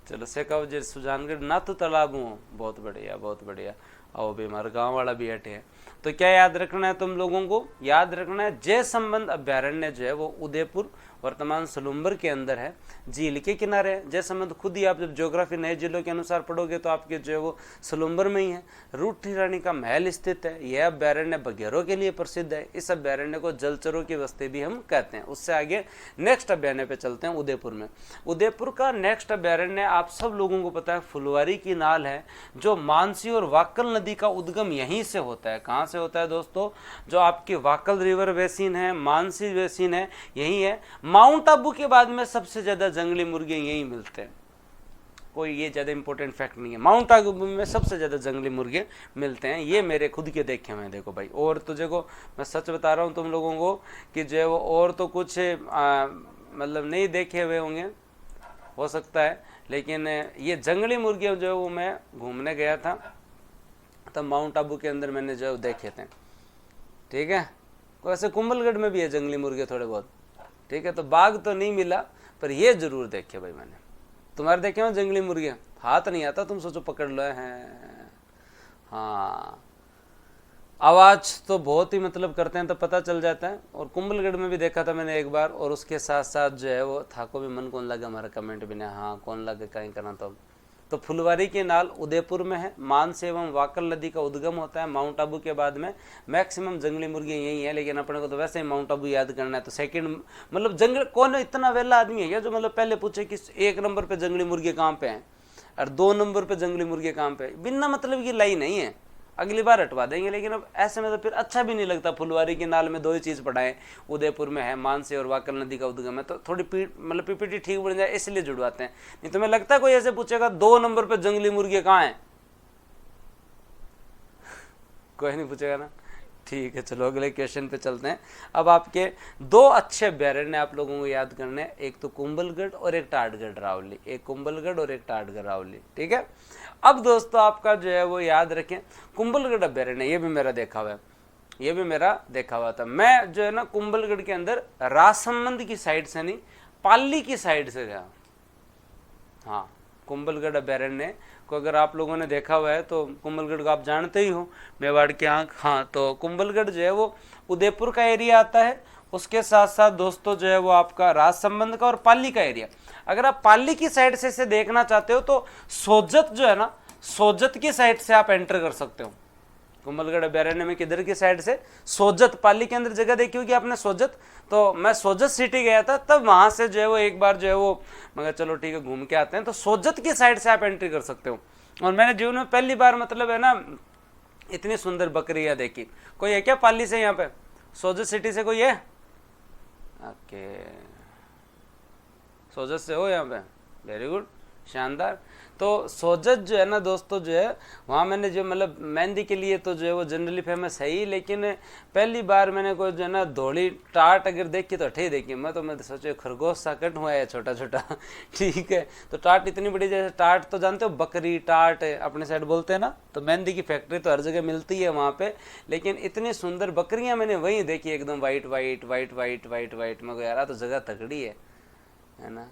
चलो सेकाव जे सुजानगढ़ ना तो तालाब हूँ, बहुत बढ़िया बहुत बढ़िया। आओ भी हमारा गाँव वाला भी हटे है। तो क्या याद रखना है तुम लोगों को? याद रखना है जय संबंध अभ्यारण्य जो है वो उदयपुर वर्तमान सलूम्बर के अंदर है, झील के किनारे है। जय संबंध खुद ही आप जब ज्योग्राफी नए जिलों के अनुसार पढ़ोगे तो आपके जो है वो सलूम्बर में ही है। रूठी रानी का महल स्थित है। यह अभ्यारण्य बघेरों के लिए प्रसिद्ध है। इस अभ्यारण्य को जलचरों की बस्ती भी हम कहते हैं। उससे आगे नेक्स्ट अभ्यारण्य पे चलते हैं, उदयपुर में। उदयपुर का नेक्स्ट अभ्यारण्य आप सब लोगों को पता है फुलवारी की नाल है, जो मानसी और वाकल नदी का उद्गम यहीं से होता है। कहाँ से होता है दोस्तों? जो आपकी वाकल रिवर बेसिन है, मानसी बेसिन है, यही है। माउंट आबू के बाद में सबसे ज्यादा जंगली मुर्गे यही मिलते हैं। कोई ये ज्यादा इंपॉर्टेंट फैक्ट नहीं है, माउंट आबू में सबसे ज्यादा जंगली मुर्गे मिलते हैं। ये मेरे खुद के देखे हुए हैं। देखो भाई, और तो देखो मैं सच बता रहा हूँ तुम लोगों को कि जो है वो और तो कुछ मतलब नहीं देखे हुए होंगे, हो सकता है, लेकिन ये जंगली मुर्गे जो है वो मैं घूमने गया था तब माउंट आबू के अंदर मैंने जो देखे थे। ठीक है, वैसे कुंभलगढ़ में भी है जंगली मुर्गे थोड़े बहुत। ठीक है, तो बाघ तो नहीं मिला पर ये जरूर देखे भाई मैंने। तुम्हारे देखे हो जंगली मुर्गे? हाथ नहीं आता, तुम सोचो पकड़ लो हैं। हाँ, आवाज तो बहुत ही मतलब करते हैं तो पता चल जाता है। और कुंभलगढ़ में भी देखा था मैंने एक बार, और उसके साथ साथ जो है वो था को भी मन कौन लगा, हमारा कमेंट भी नहीं। हाँ, कौन लगे कहीं करना। तो फुलवारी के नाल उदयपुर में है। मानस एवं वाकल नदी का उद्गम होता है। माउंट आबू के बाद में मैक्सिमम जंगली मुर्गे यही है, लेकिन अपने को तो वैसे ही माउंट आबू याद करना है। तो सेकंड मतलब जंगल कौन इतना वेला आदमी है क्या जो मतलब पहले पूछे कि 1 नंबर पे जंगली मुर्गे कहाँ पे हैं और 2 नंबर पे जंगली मुर्गे कहाँ पे? बिना मतलब की लाई नहीं है, अगली बार हटवा देंगे। लेकिन अब ऐसे में तो फिर अच्छा भी नहीं लगता। फुलवारी के नाल में 2 ही चीज़ पढ़ाएं, उदयपुर में है मानसी और वाकल नदी का उद्गम है, तो थोड़ी मतलब पीपीटी ठीक बन जाए इसलिए जुड़वाते हैं। नहीं तो मैं लगता है कोई ऐसे पूछेगा 2 नंबर पे जंगली मुर्गे कहाँ हैं, कोई नहीं पूछेगा ना। ठीक है, चलो अगले क्वेश्चन पे चलते हैं। अब आपके 2 अच्छे अभ्यारण्य आप लोगों को याद करने हैं, एक तो कुंभलगढ़ और एक टाटगढ़ रावली। एक कुंभलगढ़ और एक टाटगढ़ रावली। ठीक है, अब दोस्तों आपका जो है वो याद रखें कुंभलगढ़ अभ्यारण्य, ये भी मेरा देखा हुआ है, ये भी मेरा देखा हुआ था। मैं जो है ना कुंभलगढ़ के अंदर राजसमंद की साइड से नहीं, पाली की साइड से गया। हाँ, कुंभलगढ़ अभ्यारण्य को अगर आप लोगों ने देखा हुआ है तो कुंभलगढ़ को आप जानते ही हो, मेवाड़ की आंख। हाँ, तो कुंभलगढ़ जो है वो उदयपुर का एरिया आता है। उसके साथ साथ दोस्तों जो है वो आपका राजसमंद का और पाली का एरिया। अगर आप पाली की साइड से इसे देखना चाहते हो तो सोजत जो है ना, सोजत की साइड से आप एंटर कर सकते हो। कुंभलगढ़ अभ्यारण्य में किधर की साइड से? सोजत। पाली के अंदर जगह देखी होगी आपने सोजत, तो मैं सोजत सिटी गया था तब वहां से जो है वो एक बार जो है वो मगर चलो ठीक है घूम के आते हैं, तो सोजत की साइड से आप एंट्री कर सकते हो। और मैंने जीवन में पहली बार मतलब है ना इतनी सुंदर बकरियां देखी। कोई है क्या पाली से यहाँ पे? सोजत सिटी से कोई है? ओके, सोजत से हो यहाँ पे, वेरी गुड, शानदार। तो सोजत जो है ना दोस्तों जो है वहाँ मैंने जो मतलब मेहंदी के लिए तो जो है वो जनरली फेमस है ही, लेकिन पहली बार मैंने कोई जो है ना धोली टाट अगर देखी तो अठे ही देखी। मैं सोचे खरगोश सा कट हुआ है छोटा छोटा। ठीक है, तो टाट इतनी बड़ी, जैसे टाट तो जानते हो बकरी टाट अपने साइड बोलते हैं ना, तो मेहंदी की फैक्ट्री तो हर जगह मिलती है वहाँ पे, लेकिन इतनी सुंदर बकरियाँ मैंने वहीं देखी, एकदम white white white white white white. मैं यार तो जगह तगड़ी है ना।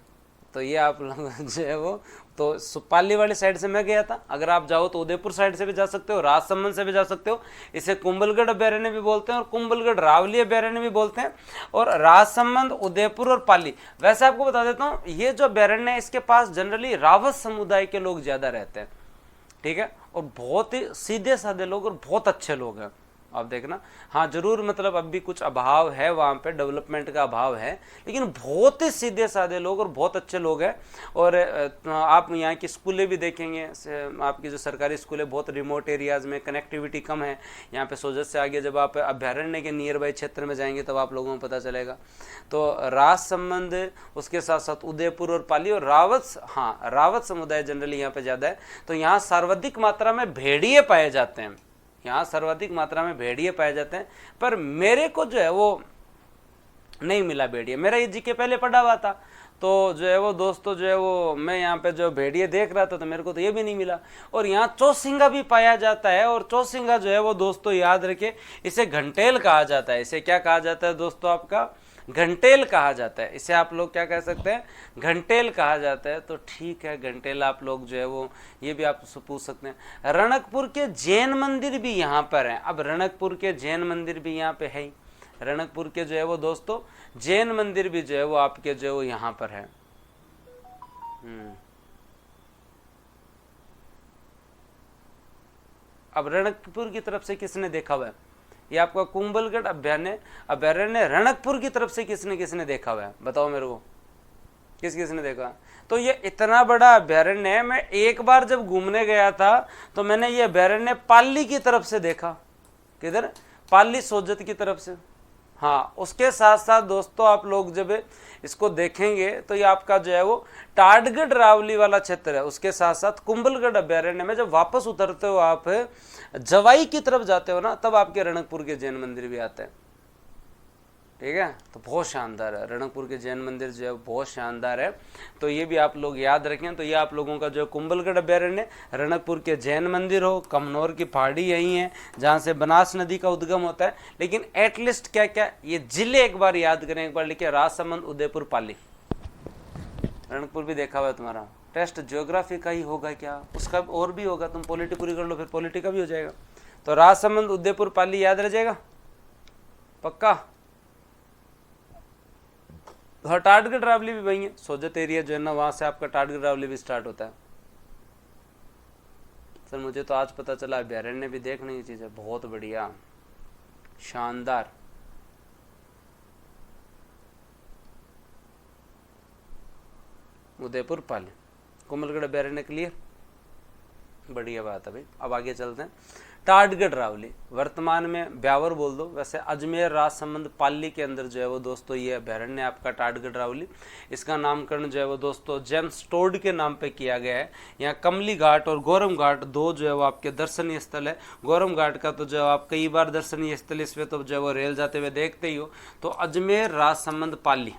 तो ये आप लोग जो है वो तो पाली वाली साइड से मैं गया था। अगर आप जाओ तो उदयपुर साइड से भी जा सकते हो, राजसमंद से भी जा सकते हो। इसे कुंभलगढ़ अभ्यारण्य भी बोलते हैं और कुंभलगढ़ रावली अभ्यारण्य भी बोलते हैं। और राजसमंद, उदयपुर और पाली, वैसे आपको बता देता हूँ ये जो अभ्यारण्य है इसके पास जनरली रावत समुदाय के लोग ज्यादा रहते हैं। ठीक है, और बहुत ही सीधे साधे लोग और बहुत अच्छे लोग हैं। आप देखना। हाँ जरूर, मतलब अब भी कुछ अभाव है वहाँ पे, डेवलपमेंट का अभाव है, लेकिन बहुत ही सीधे साधे लोग और बहुत अच्छे लोग हैं। और आप यहाँ की स्कूलें भी देखेंगे, आपकी जो सरकारी स्कूलें बहुत रिमोट एरियाज़ में, कनेक्टिविटी कम है यहाँ पे। सोजत से आगे जब आप अभ्यारण्य के नियर बाई क्षेत्र में जाएंगे तब आप लोगों को पता चलेगा। तो राजसमंद, उसके साथ साथ उदयपुर और पाली और रावत, हाँ रावत समुदाय जनरली यहाँ पे ज़्यादा है। तो यहाँ सर्वाधिक मात्रा में भेड़िए पाए जाते हैं, यहाँ सर्वाधिक मात्रा में भेड़िए पाए जाते हैं। पर मेरे को जो है वो नहीं मिला भेड़िए, मेरा ये जीके पहले पढ़ा हुआ था, तो जो है वो दोस्तों जो है वो मैं यहाँ पे जो भेड़िए देख रहा था तो मेरे को तो ये भी नहीं मिला। और यहाँ चौसिंगा भी पाया जाता है, और चौसिंगा जो है वो दोस्तों याद रखे, इसे घंटेल कहा जाता है। इसे क्या कहा जाता है दोस्तों, आपका घंटेल कहा जाता है। इसे आप लोग क्या कह सकते हैं, घंटेल कहा जाता है। तो ठीक है, घंटेल आप लोग जो है वो ये भी आप पूछ सकते हैं। रणकपुर के जैन मंदिर भी यहाँ पर हैं। अब रणकपुर के जैन मंदिर भी यहाँ पे है ही, रणकपुर के जो है वो दोस्तों जैन मंदिर भी जो है वो आपके जो है वो यहाँ पर है। अब रणकपुर की तरफ से किसने देखा हुआ है, ये आपका कुंभलगढ़ अभ्यारण्य रणकपुर की तरफ से किसने किसने देखा हुआ है, बताओ मेरे को, किसने देखा। तो ये इतना बड़ा अभ्यारण्य है। मैं एक बार जब घूमने गया था तो मैंने ये अभ्यारण्य पाली की तरफ से देखा। किधर, पाली सोजत की तरफ से। हाँ, उसके साथ साथ दोस्तों आप लोग जब इसको देखेंगे तो ये आपका जो है वो टाडगढ़ रावली वाला क्षेत्र है। उसके साथ साथ कुंभलगढ़ अभ्यारण्य में जब वापस उतरते हो आप जवाई की तरफ जाते हो ना, तब आपके रणकपुर के जैन मंदिर भी आते हैं। ठीक है, तो बहुत शानदार है रणकपुर के जैन मंदिर जो है बहुत शानदार है। तो ये भी आप लोग याद रखें। तो ये आप लोगों का जो कुंभलगढ़ अभ्यारण्य, रणकपुर के जैन मंदिर हो, कमनौर की पहाड़ी यही है जहाँ से बनास नदी का उद्गम होता है। लेकिन एटलीस्ट क्या क्या ये जिले एक बार याद करें, एक बार लिखिए, राजसमंद, उदयपुर, पाली। रणकपुर भी देखा हुआ है तुम्हारा। टेस्ट ज्योग्राफी का ही होगा क्या, उसका और भी होगा, तुम पॉलिटी पूरी कर लो फिर पॉलिटी का भी हो जाएगा। तो राजसमंद, उदयपुर, पाली याद रह जाएगा पक्का। हाँ, टाटगढ़ रावली भी वही है, सोजत एरिया जो है ना, वहां से आपका टाटगढ़ रावली भी स्टार्ट होता है। सर मुझे तो आज पता चला अभ्यारण्य भी देखने की चीज है, बहुत बढ़िया शानदार। उदयपुर, पाली, कुंभलगढ़ अभ्यारण्य क्लियर, बढ़िया बात है भाई। अब आगे चलते हैं। टाटगढ़ रावली वर्तमान में ब्यावर बोल दो, वैसे अजमेर, राजसमंद, पाली के अंदर जो है वो दोस्तों ये अभ्यारण्य आपका टाटगढ़ रावली। इसका नामकरण जो है वो दोस्तों जेम्स टोड के नाम पे किया गया है। यहाँ कमली घाट और गौरम घाट दो जो है वो आपके दर्शनीय स्थल है। गौरम घाट का तो जो आप कई बार दर्शनीय स्थल इस पे तो जो है वो रेल जाते हुए देखते ही हो। तो अजमेर, राजसमंद, पाली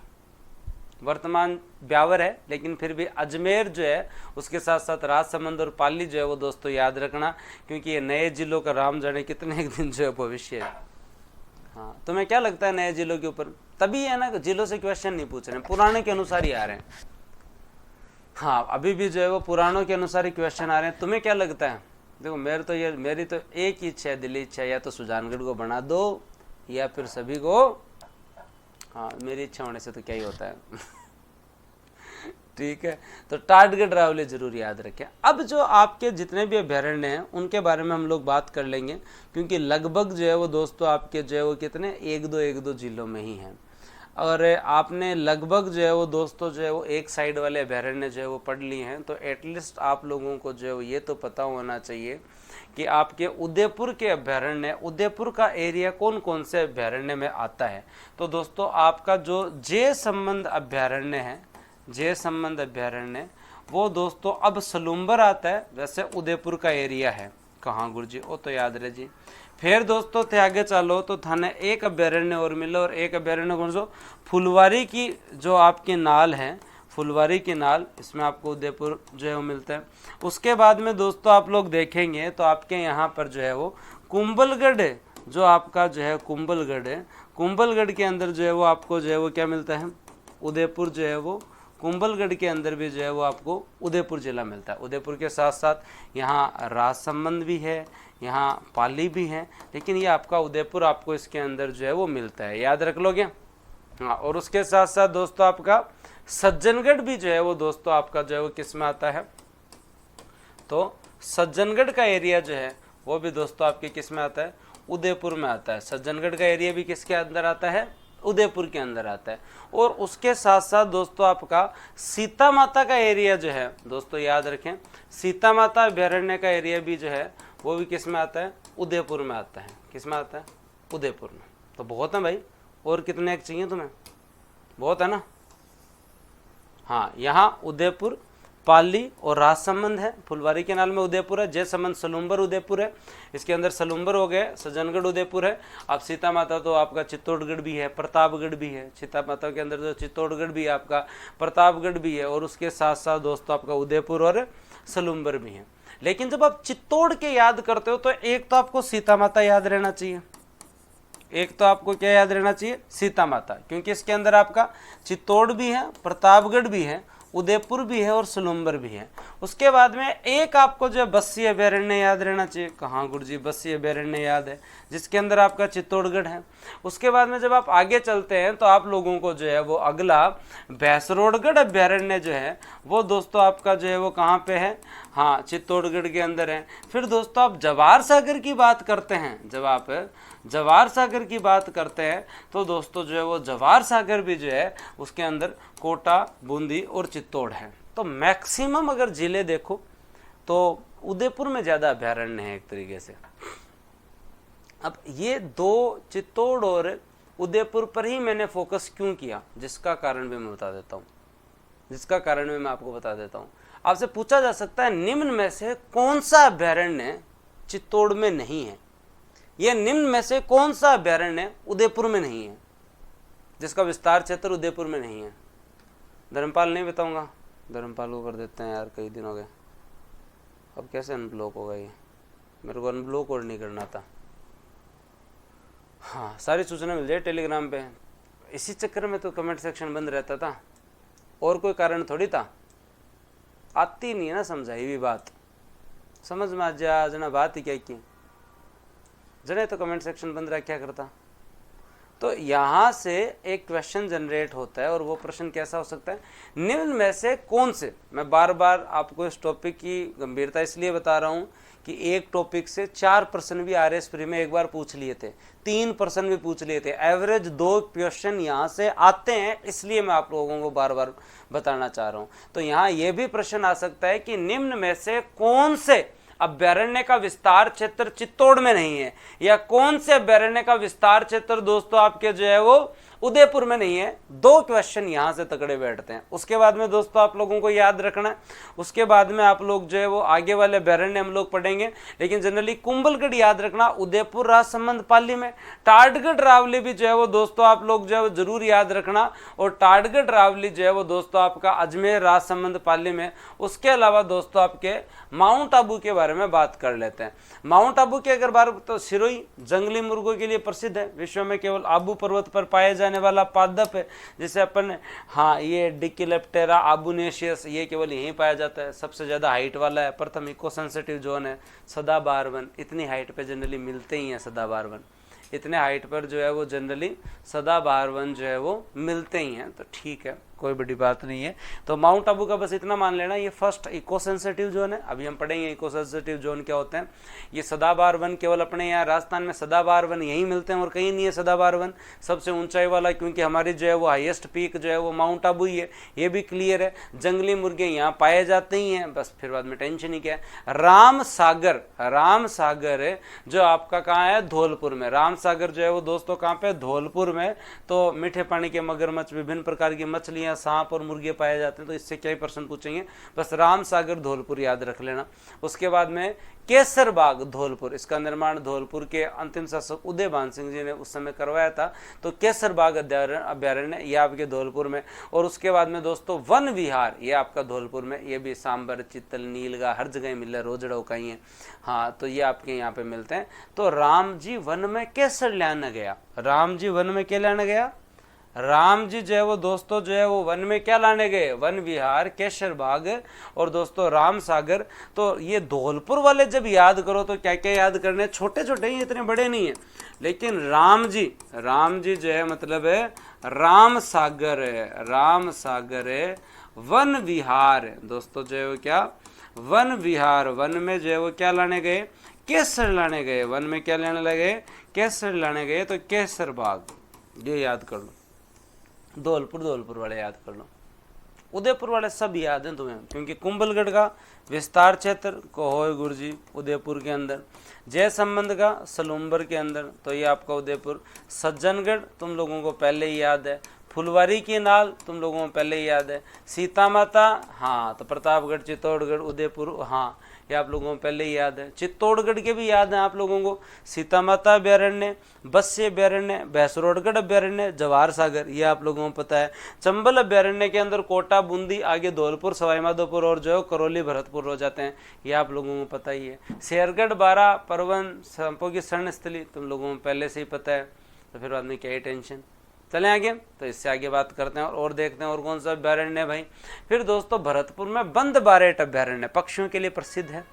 वर्तमान ब्यावर है, लेकिन फिर भी अजमेर जो है उसके साथ साथ राजसमंद और पाली जो है वो दोस्तों याद रखना, क्योंकि ये नए जिलों का राम जाने कितने एक दिन जो है भविष्य है। हाँ, तुम्हें क्या लगता है नए जिलों के ऊपर? तभी है ना, जिलों से क्वेश्चन नहीं पूछ रहे हैं, पुराने के अनुसार ही आ रहे हैं। हाँ, अभी भी जो है वो पुरानों के अनुसार ही क्वेश्चन आ रहे हैं। तुम्हें क्या लगता है? देखो मेरी तो एक ही इच्छा है, दिली इच्छा है, या तो सुजानगढ़ को बना दो या फिर सभी को। हाँ, मेरी इच्छा होने से तो क्या ही होता है। ठीक है, तो टाटगढ़ रावली जरूर याद रखें। अब जो आपके जितने भी अभ्यारण्य हैं उनके बारे में हम लोग बात कर लेंगे, क्योंकि लगभग जो है वो दोस्तों आपके जो है वो कितने एक दो जिलों में ही हैं। और आपने लगभग जो है वो दोस्तों जो है वो एक साइड वाले अभ्यारण्य जो है वो पढ़ लिए हैं। तो एटलीस्ट आप लोगों को जो है वो ये तो पता होना चाहिए कि आपके उदयपुर के अभ्यारण्य, उदयपुर का एरिया कौन कौन से अभ्यारण्य में आता है। तो दोस्तों आपका जो जय संबंध अभ्यारण्य है, जय संबंध अभ्यारण्य, वो दोस्तों अब सलूम्बर आता है, वैसे उदयपुर का एरिया है। कहाँ गुरु जी, वो तो याद रहे जी। फिर दोस्तों थे आगे चलो तो थाने एक अभ्यारण्य और मिला, और एक अभ्यारण्य कौन सा, फुलवारी की जो आपकी नाल है, फुलवारी की नाल, इसमें आपको उदयपुर जो है वो मिलता है। उसके बाद में दोस्तों आप लोग देखेंगे तो आपके यहाँ पर जो है वो कुंभलगढ़, जो आपका जो है कुंभलगढ़ है, कुंभलगढ़ के अंदर जो है वो आपको जो है वो क्या मिलता है, उदयपुर जो है वो, कुंभलगढ़ के अंदर भी जो है वो आपको उदयपुर जिला मिलता है। उदयपुर के साथ साथ यहाँ राजसमंद भी है, यहाँ पाली भी है, लेकिन ये आपका उदयपुर आपको इसके अंदर जो है वो मिलता है, याद रख लोगे। हाँ, और उसके साथ साथ दोस्तों आपका सज्जनगढ़ भी जो है वो दोस्तों आपका जो है वो किस में आता है, तो सज्जनगढ़ का एरिया जो है वो भी दोस्तों आपके किस में आता है, उदयपुर में आता है। सज्जनगढ़ का एरिया भी किसके अंदर आता है? उदयपुर के अंदर आता है। और उसके साथ साथ दोस्तों आपका सीता माता का एरिया जो है दोस्तों याद रखें, सीता माता अभ्यारण्य का एरिया भी जो है वो भी किस में आता है? उदयपुर में आता है। किस में आता है? उदयपुर में। तो बहुत है भाई, और कितने एक चाहिए तुम्हें? बहुत है ना। हाँ, यहाँ उदयपुर, पाली और राजसमंद है। फुलवारी के नाल में उदयपुर है। जयसमंद सलूम्बर उदयपुर है, इसके अंदर सलूम्बर हो गए। सज्जनगढ़ उदयपुर है। अब सीता माता तो आपका चित्तौड़गढ़ भी है, प्रतापगढ़ भी है। सीता माता के अंदर तो चित्तौड़गढ़ भी है, आपका प्रतापगढ़ भी है, और उसके साथ साथ दोस्तों आपका उदयपुर और सलूम्बर भी है। लेकिन जब आप चित्तौड़ के याद करते हो तो एक तो आपको सीता माता याद रहना चाहिए, एक तो आपको क्या याद रहना चाहिए? सीता माता, क्योंकि इसके अंदर आपका चित्तौड़ भी है, प्रतापगढ़ भी है, उदयपुर भी है और सलूम्बर भी है। उसके बाद में एक आपको जो बस्सी अभ्यारण्य याद रहना चाहिए। कहाँ गुरुजी? बस्सी अभ्यारण्य याद है, जिसके अंदर आपका चित्तौड़गढ़ है। उसके बाद में जब आप आगे चलते हैं तो आप लोगों को जो है वो अगला भैंसरोडगढ़ अभ्यारण्य जो है वो दोस्तों आपका जो है वो कहाँ पे है? हाँ, चित्तौड़गढ़ के अंदर है। फिर दोस्तों आप जवार सागर की बात करते हैं, जब आप जवार सागर की बात करते हैं तो दोस्तों जो है वो जवार सागर भी जो है उसके अंदर कोटा, बूंदी और चित्तौड़ है। तो मैक्सिमम अगर जिले देखो तो उदयपुर में ज़्यादा अभ्यारण्य है एक तरीके से। अब ये दो चित्तौड़ और उदयपुर पर ही मैंने फोकस क्यों किया, जिसका कारण भी मैं बता देता हूँ, जिसका कारण भी मैं आपको बता देता हूँ। आपसे पूछा जा सकता है निम्न में से कौन सा अभ्यारण्य चित्तौड़ में नहीं है, यह निम्न में से कौन सा अभ्यारण्य उदयपुर में नहीं है, जिसका विस्तार क्षेत्र उदयपुर में नहीं है? धर्मपाल नहीं बताऊंगा, धर्मपाल को कर देते हैं यार, कई दिन हो गए। अब कैसे अनब्लॉक होगा ये? मेरे को अनब्लॉक और नहीं करना था। हाँ, सारी सूचना मिल जाए टेलीग्राम पे। इसी चक्कर में तो कमेंट सेक्शन बंद रहता था, और कोई कारण थोड़ी था। आती नहीं है ना समझाई हुई बात, समझ में आ जा जना बात ही क्या की जने, तो कमेंट सेक्शन बंद रहा क्या करता। तो यहाँ से एक क्वेश्चन जनरेट होता है, और वो प्रश्न कैसा हो सकता है? निम्न में से कौन से, मैं बार बार आपको इस टॉपिक की गंभीरता इसलिए बता रहा हूँ कि एक टॉपिक से 4 प्रश्न भी आरएस प्री में एक बार पूछ लिए थे, 3 प्रश्न भी पूछ लिए थे, एवरेज 2 क्वेश्चन यहाँ से आते हैं, इसलिए मैं आप लोगों को बार बार बताना चाह रहा हूँ। तो यहाँ ये भी प्रश्न आ सकता है कि निम्न में से कौन से अभ्यारण्य का विस्तार क्षेत्र चित्तौड़ में नहीं है, या कौन से अभ्यारण्य का विस्तार क्षेत्र दोस्तों आपके जो है वो उदयपुर में नहीं है। 2 क्वेश्चन यहां से तगड़े बैठते हैं। उसके बाद में दोस्तों आप लोगों को याद रखना है, उसके बाद में आप लोग जो है वो आगे वाले अभ्यारण्य हम लोग पढ़ेंगे, लेकिन जनरली कुंभलगढ़ याद रखना, उदयपुर, राजसमंद, पाली में। टाटगढ़ रावली भी जो है वो दोस्तों आप लोग जो है वो जरूर याद रखना, और टाटगढ़ रावली जो है वो दोस्तों आपका अजमेर, राजसमंद, पाली में। उसके अलावा दोस्तों आपके माउंट आबू के बारे में बात कर लेते हैं। माउंट आबू की अगर बात, तो सिरोही जंगली मुर्गों के लिए प्रसिद्ध है, विश्व में केवल आबू पर्वत पर पाए जाने वाला पादप है, जिसे अपन, हाँ, ये डिकिलेप्टेरा आबूनेशियस, ये केवल यहीं पाया जाता है, सबसे ज़्यादा हाइट वाला है। प्रथम इको सेंसिटिव जोन है, सदाबहार वन, इतनी हाइट पे जनरली मिलते ही हैं सदाबहार वन, इतने हाइट पर जो है वो जनरली सदाबहार वन जो है वो मिलते ही हैं। तो ठीक है, कोई बड़ी बात नहीं है। तो माउंट आबू का बस इतना मान लेना, ये फर्स्ट इको सेंसिटिव जोन है। अभी हम पढ़ेंगे इको सेंसिटिव जोन क्या होते हैं। ये सदाबहार वन केवल अपने यहाँ राजस्थान में सदाबहार वन यहीं मिलते हैं, और कहीं नहीं है सदाबहार वन। सबसे ऊंचाई वाला, क्योंकि हमारी जो है वो हाईएस्ट पीक जो है वो माउंट आबू ही है, ये भी क्लियर है। जंगली मुर्गे यहाँ पाए जाते ही हैं, बस फिर बाद में टेंशन ही क्या है। राम सागर, राम सागर है जो आपका कहाँ है? धौलपुर में। राम सागर जो है वो दोस्तों कहाँ पे? धौलपुर में। तो मीठे पानी के मगरमच्छ, विभिन्न प्रकार की मछलियाँ, सांप और मुर्गे पाए जाते हैं। तो इससे क्या ही प्रश्न पूछेंगे, बस राम सागर धौलपुर याद रख लेना। उसके बाद में केसर बाग धौलपुर, इसका निर्माण धौलपुर के अंतिम शासक उदयभान सिंह जी ने उस समय करवाया था। तो केसर बाग अभ्यारण्य ये आपके धौलपुर में। और उसके बाद में दोस्तों वन विहार, ये आपका धौलपुर में, ये भी सांबर, चित्तल, नीलगा हर जगह मिल रहा है, रोजड़ो का ही है। हाँ, तो ये आपके यहाँ पे मिलते हैं। तो राम जी वन में केसर लाने गया, राम जी वन में क्या लाने गया? राम जी जो है वो दोस्तों जो है वो वन में क्या लाने गए? वन विहार, केसर बाग और दोस्तों राम सागर। तो ये धौलपुर वाले जब याद करो तो क्या क्या याद करने? छोटे छोटे ही, इतने बड़े नहीं है। लेकिन राम जी जो है मतलब है राम सागर है, राम सागर है, वन विहार है दोस्तों जो है वो क्या? वन विहार। वन में जो है वो क्या लाने गए? केसर लाने गए। वन में क्या लेने लगे? केसर लाने गए तो केसर बाग, ये याद कर लो। धौलपुर वाले याद कर लो। उदयपुर वाले सब याद हैं तुम्हें, क्योंकि कुंभलगढ़ का विस्तार क्षेत्र कोहोय गुरजी उदयपुर के अंदर, जय संबंध का सलूम्बर के अंदर, तो ये आपका उदयपुर। सज्जनगढ़ तुम लोगों को पहले ही याद है। फुलवारी की नाल तुम लोगों को पहले ही याद है। सीता माता, हाँ, तो प्रतापगढ़, चित्तौड़गढ़, उदयपुर, हाँ, ये आप लोगों को पहले ही याद है। चित्तौड़गढ़ के भी याद है आप लोगों को। सीता माता अभ्यारण्य, बस्य अभ्यारण्य, भैंसरोडगढ़ अभ्यारण्य, जवाहर सागर, ये आप लोगों को पता है। चंबल अभ्यारण्य के अंदर कोटा, बूंदी, आगे धौलपुर, सवाईमाधोपुर और जो करौली, भरतपुर हो जाते हैं, ये आप लोगों को पता ही है। शेरगढ़, बारा, परवन, सांपों की शरण स्थली तुम लोगों को पहले से ही पता है, तो फिर बाद में क्या ही टेंशन। चलें आगे, तो इससे आगे बात करते हैं और देखते हैं और कौन सा अभ्यारण्य है भाई। फिर दोस्तों भरतपुर में बंद बारेट अभ्यारण्य पक्षियों के लिए प्रसिद्ध है,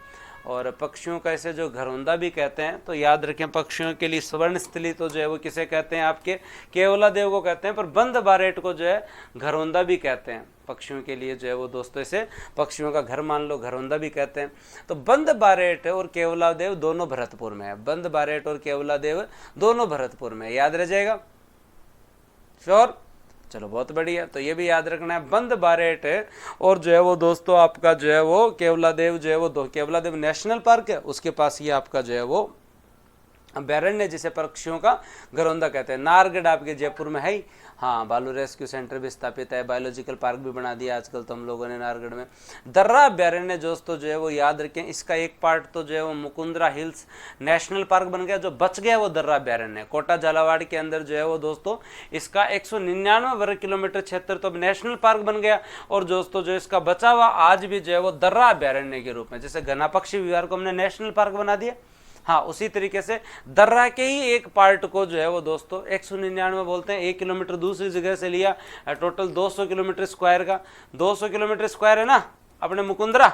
और पक्षियों का इसे जो घरौंदा भी कहते हैं, तो याद रखें पक्षियों के लिए स्वर्ण स्थली तो जो है वो किसे कहते हैं, आपके केवला देव को कहते हैं, पर बंद बारेट को जो है घरौंदा भी कहते हैं। पक्षियों के लिए जो है वो दोस्तों इसे पक्षियों का घर मान लो, घरौंदा भी कहते हैं। तो बंद बारेट और केवला देव दोनों भरतपुर में है। बंद बारेट और केवला देव दोनों भरतपुर में, याद रह जाएगा, श्योर। चलो बहुत बढ़िया, तो ये भी याद रखना है। बंद बारेट और जो है वो दोस्तों आपका जो है वो केवला देव जो है वो केवला देव नेशनल पार्क है, उसके पास ये आपका जो है वो अभ्यारण्य जिसे पक्षियों का घरौंदा कहते हैं। नारगढ़ आपके जयपुर में है ही, हाँ, भालू रेस्क्यू सेंटर भी स्थापित है, बायोलॉजिकल पार्क भी बना दिया आजकल तो हम लोगों ने नारगढ़ में। दर्रा अभ्यारण्य दोस्तों जो है वो याद रखें, इसका एक पार्ट तो जो है वो मुकुंदरा हिल्स नेशनल पार्क बन गया, जो बच गया वो दर्रा अभ्यारण्य। कोटा झालावाड़ के अंदर जो है वो दोस्तों इसका 199 वर्ग किलोमीटर क्षेत्र तो अब नेशनल पार्क बन गया, और दोस्तों जो इसका बचा हुआ आज भी जो है वो दर्रा अभ्यारण्य के रूप में, जैसे घना पक्षी विहार को हमने नेशनल पार्क बना दिया, हाँ, उसी तरीके से दर्रा के ही एक पार्ट को जो है वो दोस्तों 199 बोलते हैं, 1 किलोमीटर दूसरी जगह से लिया, टोटल 200 किलोमीटर स्क्वायर का, 200 किलोमीटर स्क्वायर है ना अपने मुकुंदरा,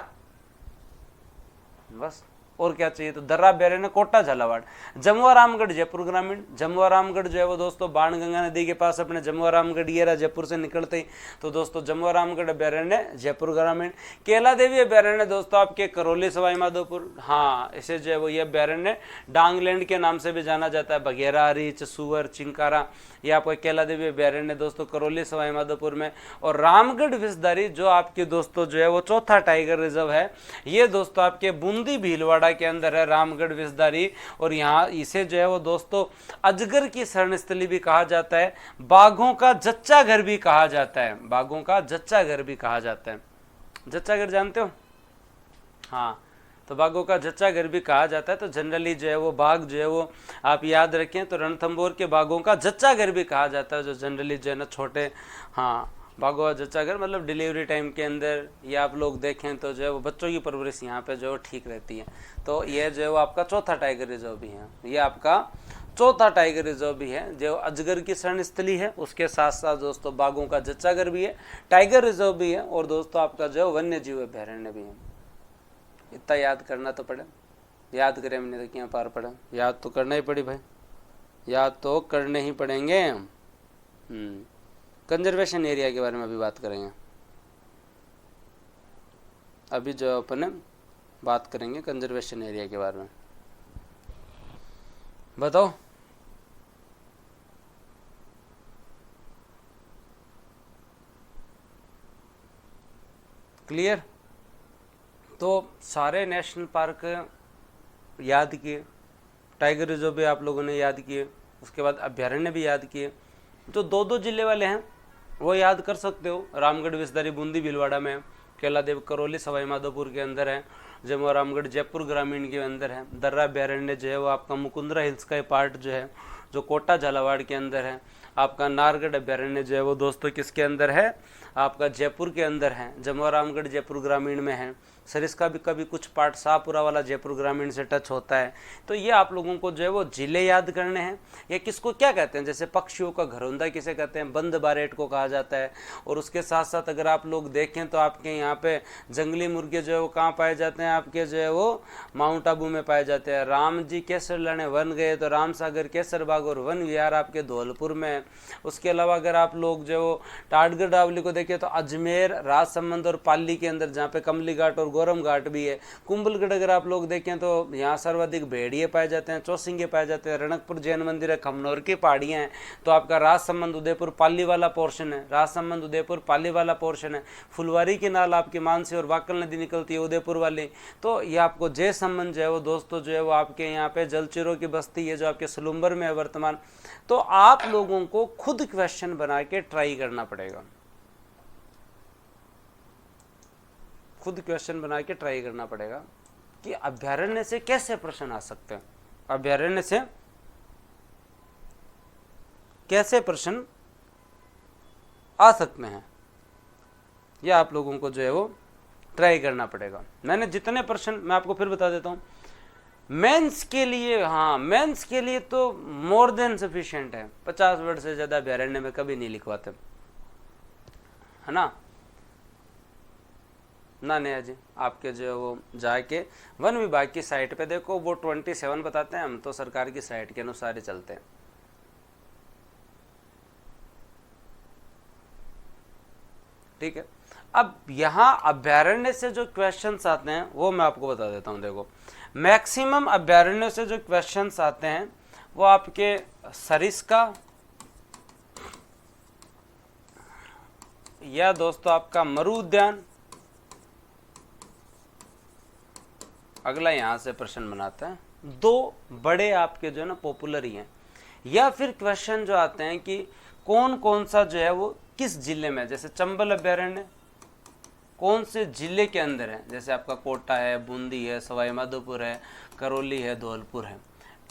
बस और क्या चाहिए। तो दर्रा अभ्यारण्य कोटा झालावाड़। जमुआ रामगढ़ जयपुर ग्रामीण, जमुआ रामगढ़ जो है वो दोस्तों बाणगंगा नदी के पास अपने जमुआ रामगढ़ ये रहा जयपुर से निकलते ही, तो दोस्तों जमुआ रामगढ़ अभ्यारण्य जयपुर ग्रामीण। केला देवी अभ्यारण्य दोस्तों आपके करौली सवाईमाधोपुर, हाँ, इसे जो है वो ये अभ्यारण्य डांगलैंड के नाम से भी जाना जाता है। बघेरा, रीछ, सुअर, चिंकारा, ये आपको केला देवी अभ्यारण्य दोस्तों करौली सवाईमाधोपुर में। और रामगढ़ विषधारी जो आपके दोस्तों जो है वो चौथा टाइगर रिजर्व है, ये दोस्तों आपके बूंदी भीलवाड़ा के अंदर है रामगढ़ विषधारी, और यहाँ इसे जो है वो दोस्तों अजगर की शरण स्थली भी कहा जाता है, बाघों का जच्चा घर भी कहा जाता है, बाघों का जच्चा घर भी कहा जाता है। जच्चा घर जानते हो, हाँ, तो बाघों का जच्चा घर भी कहा जाता है। तो जनरली जो है वो बाघ जो है वो आप याद रखें तो रणथंभौर के बाघों का जच्चा घर भी कहा जाता है, जो जनरली जो है ना छोटे, हाँ, बाघों का जच्चा घर मतलब डिलीवरी टाइम के अंदर, या आप लोग देखें तो जो है वो बच्चों की परवरिश यहाँ पे जो है ठीक रहती है। तो ये जो है वो आपका चौथा टाइगर रिजर्व भी है, ये आपका चौथा टाइगर रिजर्व भी है, जो अजगर की शरण स्थली है, उसके साथ साथ दोस्तों बाघों का जच्चा घर भी है, टाइगर रिजर्व भी है, और दोस्तों आपका जो है वन्य जीव अभ्यारण्य भी है। इतना याद करना तो पड़े, याद करें हमने तो क्या पार पड़ा, याद तो करना ही पड़ी भाई, याद तो करने ही पड़ेंगे। कंजर्वेशन एरिया के बारे में अभी बात करेंगे, अभी जो अपन बात करेंगे कंजर्वेशन एरिया के बारे में। बताओ क्लियर। तो सारे नेशनल पार्क याद किए, टाइगर रिजर्व भी आप लोगों ने याद किए, उसके बाद अभ्यारण्य भी याद किए। जो 2-2 जिले वाले हैं वो याद कर सकते हो, रामगढ़ विषधारी बूंदी भीलवाड़ा में है, केला देव करौली सवाईमाधोपुर के अंदर है, जमुआ रामगढ़ जयपुर ग्रामीण के अंदर है, दर्रा अभ्यारण्य जो है वो आपका मुकुंदरा हिल्स का पार्ट जो है जो कोटा झालावाड़ के अंदर है। आपका नारगढ़ अभ्यारण्य जो है वो दोस्तों किसके अंदर है, आपका जयपुर के अंदर है, जमुआ रामगढ़ जयपुर ग्रामीण में है। सरिस्का भी कभी कुछ पार्ट शाहपुरा वाला जयपुर ग्रामीण से टच होता है। तो ये आप लोगों को जो है वो जिले याद करने हैं। ये किसको क्या कहते हैं, जैसे पक्षियों का घरौंदा किसे कहते हैं, बंद बारेट को कहा जाता है। और उसके साथ साथ अगर आप लोग देखें तो आपके यहाँ पे जंगली मुर्गे जो है वो कहाँ पाए जाते हैं, आपके जो है वो माउंट आबू में पाए जाते हैं। राम जी केसर लाने वन गए तो राम सागर केसर बाग और वन विहार आपके धौलपुर में है। उसके अलावा अगर आप लोग जो टाटगढ़ डावली को देखें तो अजमेर, राजसमंद और पाली के अंदर, जहाँ पे कमली घाट और गोरम घाट भी है। कुंभलगढ़ अगर आप लोग देखें तो यहाँ सर्वाधिक भेड़िए पाए जाते हैं, चौसिंगे पाए जाते हैं। रणकपुर जैन मंदिर है, खमनौर की पहाड़ियाँ हैं। तो आपका राजसमंद उदयपुर पाली वाला पोर्शन है, राजसमंद उदयपुर पाली वाला पोर्शन है। फुलवारी की नाल आपकी मानसी और वाकल नदी निकलती है उदयपुर वाली। तो ये आपको जय संबंध जो है वो दोस्तों जो है वो आपके यहाँ पे जलचीरों की बस्ती है जो आपके सलूम्बर में है वर्तमान। तो आप लोगों को खुद क्वेश्चन बना के ट्राई करना पड़ेगा, खुद क्वेश्चन बना के ट्राई करना पड़ेगा कि अभ्यारण्य से कैसे प्रश्न आ सकते हैं, अभ्यारण्य से कैसे प्रश्न आ सकते हैं, यह आप लोगों को जो है वो ट्राई करना पड़ेगा। मैंने जितने प्रश्न मैं आपको फिर बता देता हूं, मेंस के लिए, हाँ मेंस के लिए तो मोर देन सफिशिएंट है। 50 वर्ड से ज्यादा अभ्यारण्य में कभी नहीं लिखवाते, है ना नया जी। आपके जो है वो जाके वन विभाग की साइट पे देखो, वो 27 बताते हैं, हम तो सरकार की साइट के अनुसार ही चलते हैं। ठीक है, अब यहां अभ्यारण्य से जो क्वेश्चंस आते हैं वो मैं आपको बता देता हूं। देखो मैक्सिमम अभ्यारण्य से जो क्वेश्चंस आते हैं वो आपके सरिस्का या दोस्तों आपका मरु उद्यान, अगला यहां से प्रश्न बनाते हैं। दो बड़े आपके जो है ना पॉपुलर ही हैं। या फिर क्वेश्चन जो आते हैं कि कौन कौन सा जो है वो किस जिले में, जैसे चंबल अभ्यारण्य कौन से जिले के अंदर है, जैसे आपका कोटा है, बूंदी है, सवाई माधोपुर है, करौली है, धौलपुर है।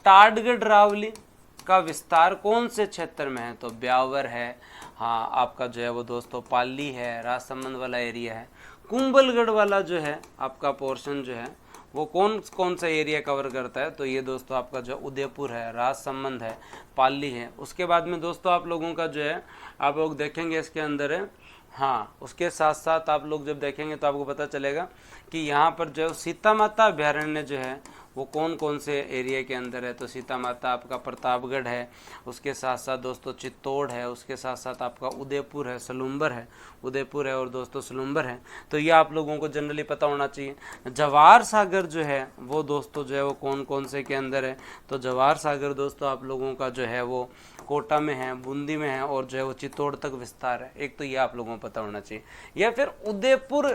टाटगढ़ रावली का विस्तार कौन से क्षेत्र में है, तो ब्यावर है, हाँ आपका जो है वो दोस्तों पाली है, राजसमंद वाला एरिया है। कुंभलगढ़ वाला जो है आपका पोर्शन जो है वो कौन कौन सा एरिया कवर करता है, तो ये दोस्तों आपका जो उदयपुर है, राजसमंद है, पाली है। उसके बाद में दोस्तों आप लोगों का जो है आप लोग देखेंगे इसके अंदर है, हाँ उसके साथ साथ आप लोग जब देखेंगे तो आपको पता चलेगा कि यहाँ पर जो सीता माता अभ्यारण्य जो है वो कौन कौन से एरिया के अंदर है। तो सीता माता आपका प्रतापगढ़ है, उसके साथ साथ दोस्तों चित्तौड़ है, उसके साथ साथ आपका उदयपुर है, सलूम्बर है, उदयपुर है और दोस्तों सलूम्बर है। तो ये आप लोगों को जनरली पता होना चाहिए। जवाहर सागर जो है वो दोस्तों जो है वो कौन कौन से के अंदर है, तो जवाहर सागर दोस्तों आप लोगों का जो है वो कोटा में है, बूंदी में है और जो है वो चित्तौड़ तक विस्तार है। एक तो ये आप लोगों को पता होना चाहिए। या फिर उदयपुर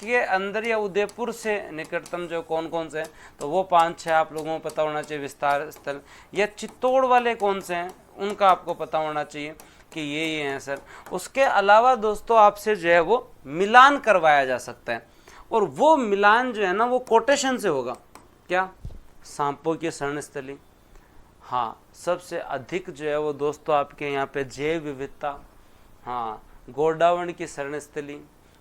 के अंदर या उदयपुर से निकटतम जो कौन कौन से हैं, तो वो 5-6 आप लोगों को पता होना चाहिए विस्तार स्थल। या चित्तौड़ वाले कौन से हैं उनका आपको पता होना चाहिए कि ये हैं सर। उसके अलावा दोस्तों आपसे जो है वो मिलान करवाया जा सकता है, और वो मिलान जो है ना वो कोटेशन से होगा। क्या? सांपों की शरणस्थली, हाँ सबसे अधिक जो है वो दोस्तों आपके यहाँ पे जैव विविधता, हाँ गोडावण की शरणस्थली,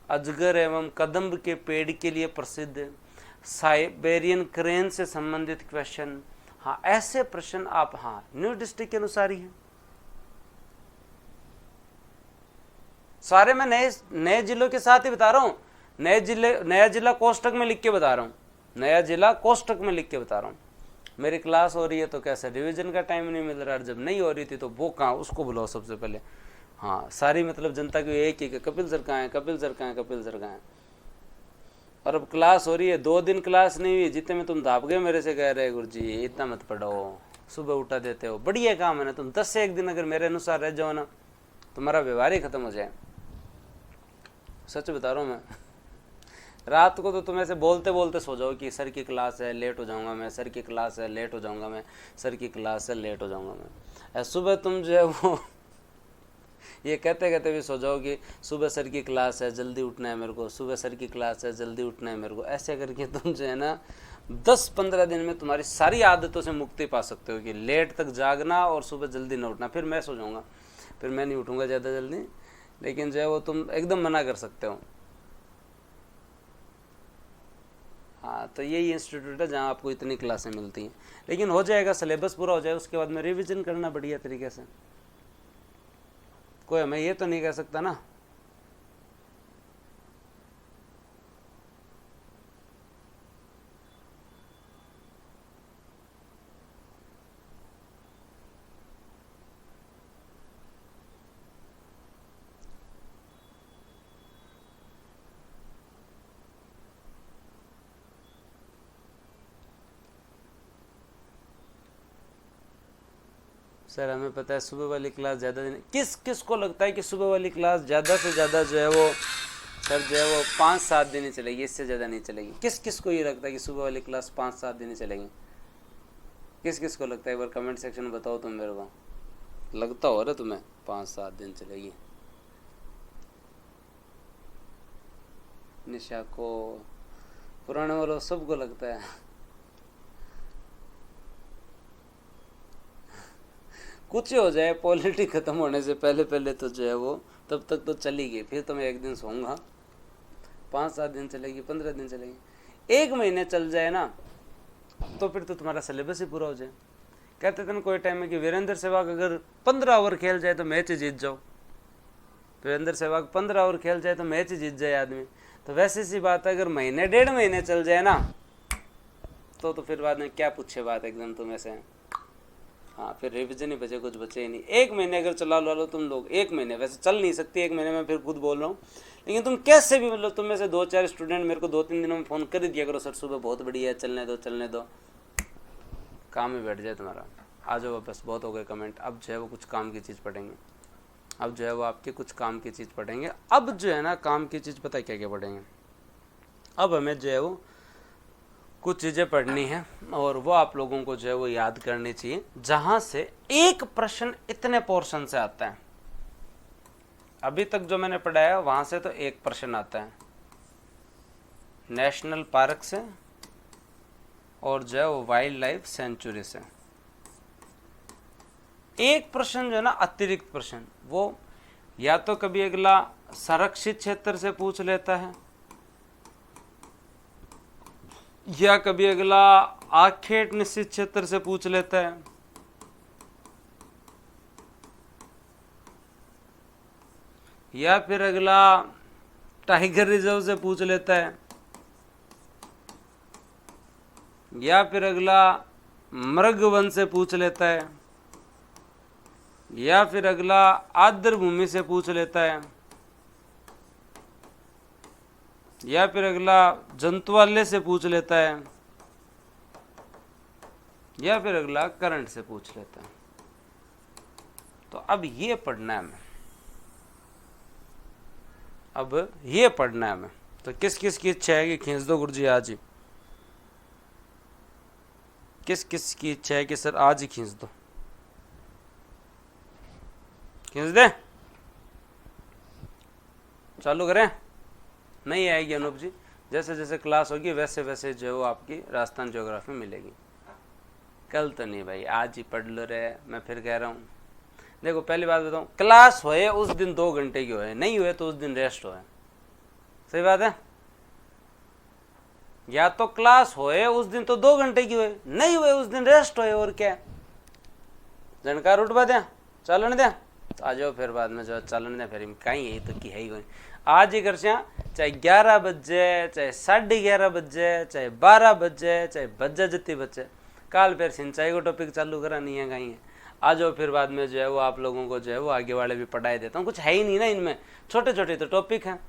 अजगर एवं कदम्ब के पेड़ के लिए प्रसिद्ध, साइबेरियन क्रेन से संबंधित क्वेश्चन, हाँ ऐसे प्रश्न आप हाँ न्यू डिस्ट्रिक्ट के अनुसार ही हैं सारे। मैं नए जिलों के साथ ही बता रहा हूँ, नया जिला कोष्टक में लिख के बता रहा हूँ, नया जिला कोष्टक में लिख के बता रहा हूँ। मेरी क्लास हो रही है तो कैसे रिवीजन का टाइम नहीं मिल रहा, जब नहीं हो रही थी तो वो कहाँ, उसको बुलाओ सबसे पहले। हाँ सारी मतलब जनता की एक ही कपिल सर कहाँ है, कपिल सर कहाँ है, कपिल सर कहाँ है। और अब क्लास हो रही है, 2 दिन क्लास नहीं हुई, जितने में तुम धाप गए मेरे से कह रहे गुरुजी इतना मत पढ़ो, सुबह उठा देते हो, बढ़िया काम है ना। तुम 10 से 1 दिन अगर मेरे अनुसार रह जाओ ना, तुम्हारा व्यवहार ही खत्म हो जाए। सच बता रहा हूँ मैं। रात को तो तुम ऐसे बोलते बोलते सो जाओ कि सर की क्लास है लेट हो जाऊंगा मैं, सर की क्लास है लेट हो जाऊंगा मैं, सर की क्लास है लेट हो जाऊंगा मैं। सुबह तुम जो है वो ये कहते कहते भी सो जाओ कि सुबह सर की क्लास है जल्दी उठना है मेरे को, सुबह सर की क्लास है जल्दी उठना है मेरे को। ऐसे करके तुम जो है ना 10-15 दिन में तुम्हारी सारी आदतों से मुक्ति पा सकते हो कि लेट तक जागना और सुबह जल्दी न उठना। फिर मैं सो जाऊँगा, फिर मैं नहीं उठूँगा ज़्यादा जल्दी, लेकिन जो है वो तुम एकदम मना कर सकते हो। हाँ तो यही इंस्टीट्यूट है जहाँ आपको इतनी क्लासें मिलती हैं। लेकिन हो जाएगा, सिलेबस पूरा हो जाए उसके बाद में रिवीजन करना बढ़िया तरीके से। कोई हमें ये तो नहीं कह सकता ना सर हमें पता है सुबह वाली क्लास ज़्यादा दिन, किस को लगता है कि सुबह वाली क्लास ज़्यादा से ज़्यादा जो है वो सर जो है वो 5-7 दिन ही चलेगी, इससे ज़्यादा नहीं चलेगी? किस को ये लगता है कि सुबह वाली क्लास 5-7 दिन ही चलेगी? किस को लगता है? एक बार कमेंट सेक्शन में बताओ तुम मेरे को, लगता हो रहा तुम्हें 5-7 दिन चलेगी? निशा को, पुराने वालों सबको लगता है। कुछ हो जाए, पॉलिटिक्स खत्म होने से पहले तो जो है वो तब तक तो चलेगी, फिर तो मैं एक दिन सोऊंगा। 5-7 दिन चलेगी, 15 दिन चलेगी, 1 महीने चल जाए ना तो फिर तो तुम्हारा सिलेबस ही पूरा हो जाए। कहते थे ना कोई टाइम में कि वीरेंद्र सहवाग अगर 15 ओवर खेल जाए तो मैच जीत जाओ, वीरेंद्र सहवाग 15 ओवर खेल जाए तो मैच जीत जाए आदमी। तो वैसे सी बात है, अगर महीने 1.5 महीने चल जाए ना तो फिर बाद में क्या पूछे बात एकदम तुम्हें से। हाँ, फिर रिविजन ही बचे, कुछ बचे ही नहीं। 1 महीने अगर चला लो तुम लोग, 1 महीने वैसे चल नहीं सकती 1 महीने में, फिर खुद बोल रहा हूँ, लेकिन तुम कैसे भी मतलब तुम में से 2-4 स्टूडेंट मेरे को 2-3 दिनों में फ़ोन कर ही दिया करो, सर सुबह बहुत बढ़िया है, चलने दो, काम में बैठ जाए तुम्हारा। आ जाओ बस, बहुत हो गए कमेंट, अब जो है वो कुछ काम की चीज़ पढ़ेंगे, अब जो है वो आपकी कुछ काम की चीज़ पढ़ेंगे। अब जो है ना काम की चीज़ पता है क्या क्या पढ़ेंगे? अब हमें जो है वो कुछ चीज़ें पढ़नी है और वो आप लोगों को जो है वो याद करनी चाहिए, जहाँ से एक प्रश्न इतने पोर्शन से आता है। अभी तक जो मैंने पढ़ाया वहाँ से तो एक प्रश्न आता है, नेशनल पार्क से और जो है वो वाइल्ड लाइफ सेंचुरी से। एक प्रश्न जो है ना अतिरिक्त प्रश्न, वो या तो कभी अगला संरक्षित क्षेत्र से पूछ लेता है, या कभी अगला आखेट निश्चित क्षेत्र से पूछ लेता है, या फिर अगला टाइगर रिजर्व से पूछ लेता है, या फिर अगला मृगवन से पूछ लेता है, या फिर अगला आर्द्र भूमि से पूछ लेता है, या फिर अगला जंतुआलय से पूछ लेता है, या फिर अगला करंट से पूछ लेता है। तो अब ये पढ़ना है हमें, अब ये पढ़ना है हमें। तो किस किस की इच्छा है कि खींच दो गुरुजी आज ही? किस किस की इच्छा है कि सर आज ही खींच दो? खींच दे, चालू करें? नहीं आएगी अनूप जी, जैसे जैसे क्लास होगी वैसे वैसे जो है वो आपकी राजस्थान ज्योग्राफी मिलेगी। कल तो नहीं भाई, आज ही पढ़ लो रे, मैं फिर कह रहा हूँ। देखो पहली बात बताऊँ, क्लास होए उस दिन 2 घंटे की होए, नहीं हुए तो उस दिन रेस्ट होए। सही बात है? या तो क्लास होए उस दिन तो 2 घंटे की होए, नहीं हुए उस दिन रेस्ट होए, और क्या जनकार उठवा दें, चलन दें, आ जाओ फिर बाद में जो चलन दें, फिर कहीं यही तो की है ही। आज ही कर चाहे 11 बजे, चाहे 11:30 बजे, चाहे 12 बजे, चाहे बजे जितनी बचे, काल फिर सिंचाई को टॉपिक चालू करा नहीं है कहीं है। आ जाओ फिर बाद में जो है वो आप लोगों को जो है वो आगे वाले भी पढ़ाई देता हूँ, कुछ है ही नहीं ना इनमें, छोटे छोटे तो टॉपिक हैं।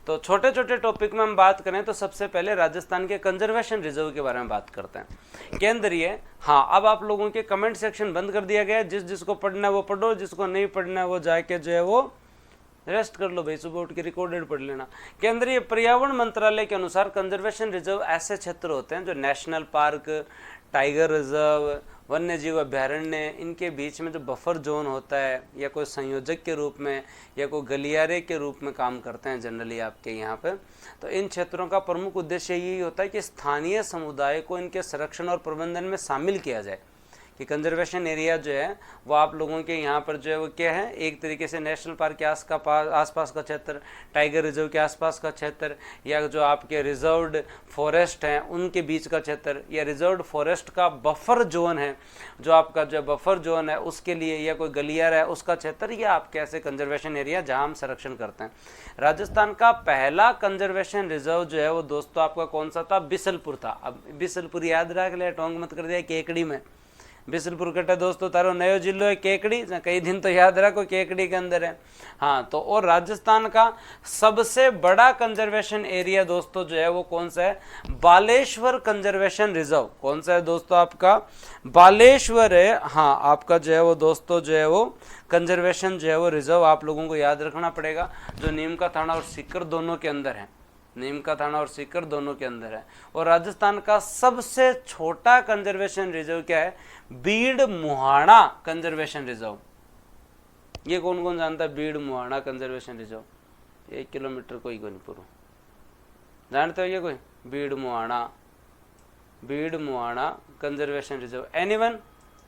तो छोटे छोटे टॉपिक में हम बात करें तो सबसे पहले राजस्थान के कंजर्वेशन रिजर्व के बारे में बात करते हैं, केंद्रीय। हाँ, अब आप लोगों के कमेंट सेक्शन बंद कर दिया गया, जिसको पढ़ना है वो पढ़ो, जिसको नहीं पढ़ना है वो जाके जो है वो रेस्ट कर लो भाई, सुबह उठ के रिकॉर्डेड पढ़ लेना। केंद्रीय पर्यावरण मंत्रालय के अनुसार कंजर्वेशन रिजर्व ऐसे क्षेत्र होते हैं जो नेशनल पार्क, टाइगर रिजर्व, वन्य जीव अभ्यारण्य, इनके बीच में जो बफर जोन होता है, या कोई संयोजक के रूप में या कोई गलियारे के रूप में काम करते हैं जनरली आपके यहाँ पे। तो इन क्षेत्रों का प्रमुख उद्देश्य यही होता है कि स्थानीय समुदाय को इनके संरक्षण और प्रबंधन में शामिल किया जाए। कि कंजर्वेशन एरिया जो है वो आप लोगों के यहाँ पर जो है वो क्या है, एक तरीके से नेशनल पार्क के आसपास का क्षेत्र, टाइगर रिजर्व के आसपास का क्षेत्र, या जो आपके रिजर्व्ड फॉरेस्ट हैं उनके बीच का क्षेत्र, या रिजर्व्ड फॉरेस्ट का बफर जोन है, जो आपका जो बफर जोन है उसके लिए, या कोई गलियारा है उसका क्षेत्र, या आपके ऐसे कंजर्वेशन एरिया जहाँ हम संरक्षण करते हैं। राजस्थान का पहला कंजर्वेशन रिजर्व जो है वो दोस्तों आपका कौन सा था? बिसलपुर था। अब बिसलपुर याद रख ले, टोंग मत कर दिया केकड़ी में। बिसलपुर कटे दोस्तों तारो नयो जिलो है केकड़ी, कई दिन तो याद रखो केकड़ी के अंदर है। हाँ तो और राजस्थान का सबसे बड़ा कंजर्वेशन एरिया दोस्तों जो है वो कौन सा है, बालेश्वर कंजर्वेशन रिजर्व। कौन सा है दोस्तों आपका, बालेश्वर है। हाँ आपका जो है वो दोस्तों जो है वो कंजर्वेशन जो है वो रिजर्व आप लोगों को याद रखना पड़ेगा, जो नीम का थाना और सीकर दोनों के अंदर है, नीम का थाना और सीकर दोनों के अंदर है। और राजस्थान का सबसे छोटा कंजर्वेशन रिजर्व क्या है, बीड़ मुहाना कंजर्वेशन रिजर्व। ये कौन कौन जानता है बीड़ मुहाना कंजर्वेशन रिजर्व, 1 किलोमीटर कोई को नहीं पूरा जानते हो ये कोई, बीड़ मुहाना कंजर्वेशन रिजर्व, एनीवन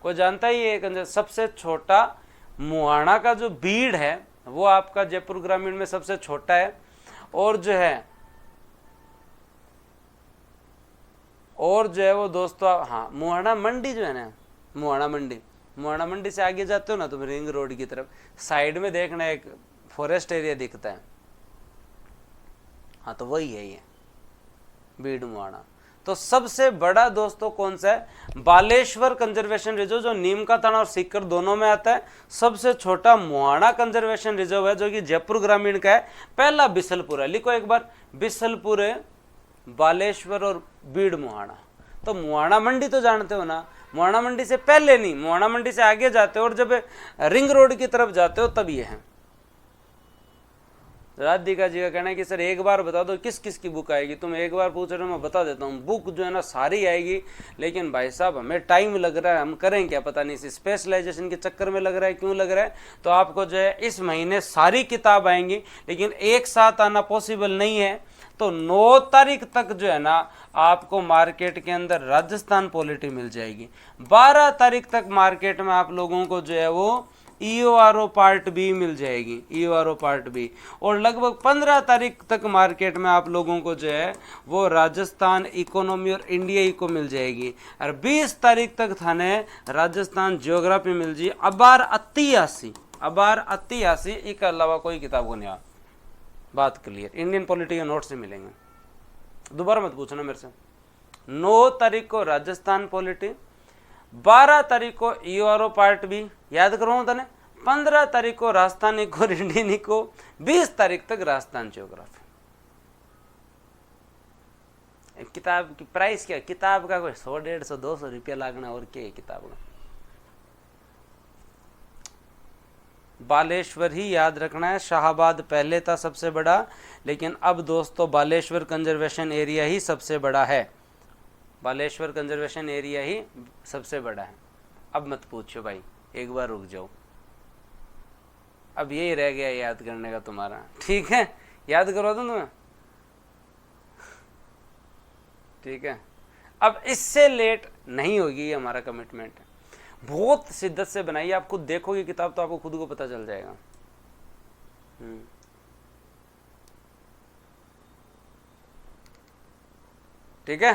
कोई जानता ही है? सबसे छोटा मुहाना का जो बीड़ है वो आपका जयपुर ग्रामीण में सबसे छोटा है। और जो है वो दोस्तों हाँ मुहाना मंडी जो है ना, मुहाना मंडी से आगे जाते हो ना तुम रिंग रोड की तरफ, साइड में देखना एक फॉरेस्ट एरिया दिखता है, हाँ तो वही है ये बीड़ मुहाना। तो सबसे बड़ा दोस्तों कौन सा है, बालेश्वर कंजर्वेशन रिजर्व जो नीम का थाना और सीकर दोनों में आता है। सबसे छोटा मुहाना कंजर्वेशन रिजर्व है जो कि जयपुर ग्रामीण का है। पहला बिसलपुर है, लिखो एक बार, बिसलपुर है, बालेश्वर और बीड़ मुहाना। तो मुहाना मंडी तो जानते हो ना, मुहाना मंडी से पहले नहीं, मुहाना मंडी से आगे जाते हो और जब रिंग रोड की तरफ जाते हो तब ये है। राधिका जी का कहना है कि सर एक बार बता दो किस किस की बुक आएगी, तुम एक बार पूछ रहे हो मैं बता देता हूँ। बुक जो है ना सारी आएगी, लेकिन भाई साहब हमें टाइम लग रहा है, हम करें क्या पता नहीं, इस स्पेशलाइजेशन के चक्कर में लग रहा है, क्यों लग रहा है। तो आपको जो है इस महीने सारी किताब आएंगी, लेकिन एक साथ आना पॉसिबल नहीं है। तो 9 तारीख तक जो है ना आपको मार्केट के अंदर राजस्थान पॉलिटी मिल जाएगी। 12 तारीख तक मार्केट में आप लोगों को जो है वो EORO पार्ट बी मिल जाएगी, EORO पार्ट बी। और लगभग 15 तारीख तक मार्केट में आप लोगों को जो है वो राजस्थान इकोनॉमी और इंडिया इको मिल जाएगी। और 20 तारीख तक थाने राजस्थान ज्योग्राफी मिल जाए। अबार 88 इसके अलावा कोई किताब को नहीं आ, बात क्लियर। इंडियन पॉलिटी के नोट से मिलेंगे, दोबारा मत पूछना मेरे से। 9 तारीख को राजस्थान पॉलिटी, 12 तारीख को EORO पार्ट बी याद करो तने, 15 तारीख को राजस्थान इको इंडियन इको, 20 तारीख तक राजस्थान ज्योग्राफी। किताब की प्राइस क्या, किताब का कोई 100, 150, 200 रुपया लागना, और क्या है किताब का। बालेश्वर ही याद रखना है, शाहबाद पहले था सबसे बड़ा, लेकिन अब दोस्तों बालेश्वर कंजर्वेशन एरिया ही सबसे बड़ा है, बालेश्वर कंजर्वेशन एरिया ही सबसे बड़ा है। अब मत पूछो भाई, एक बार रुक जाओ, अब यही रह गया याद करने का तुम्हारा, ठीक है, याद करवा दूं तुम्हें, ठीक है। अब इससे लेट नहीं होगी, ये हमारा कमिटमेंट है। बहुत शिद्दत से बनाइए, आप खुद देखोगे किताब तो आपको खुद को पता चल जाएगा। ठीक है,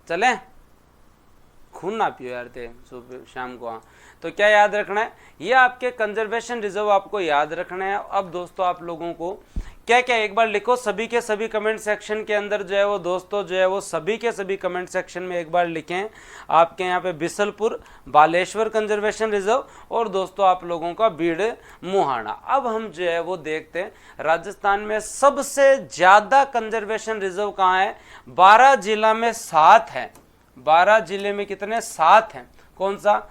चले, खून ना पियो यार थे सुबह शाम को। हाँ तो क्या याद रखना है, ये आपके कंजर्वेशन रिजर्व आपको याद रखना है। अब दोस्तों आप लोगों को क्या क्या एक बार लिखो, सभी के सभी कमेंट सेक्शन के अंदर जो है वो दोस्तों जो है वो सभी के सभी कमेंट सेक्शन में एक बार लिखें आपके यहाँ पे बिसलपुर, बालेश्वर कंजर्वेशन रिजर्व और दोस्तों आप लोगों का बीड़ मुहाना। अब हम जो है वो देखते हैं राजस्थान में सबसे ज्यादा कंजर्वेशन रिजर्व कहाँ है। 12 जिला में 7 है, 12 जिले में कितने, 7 हैं। कौन सा,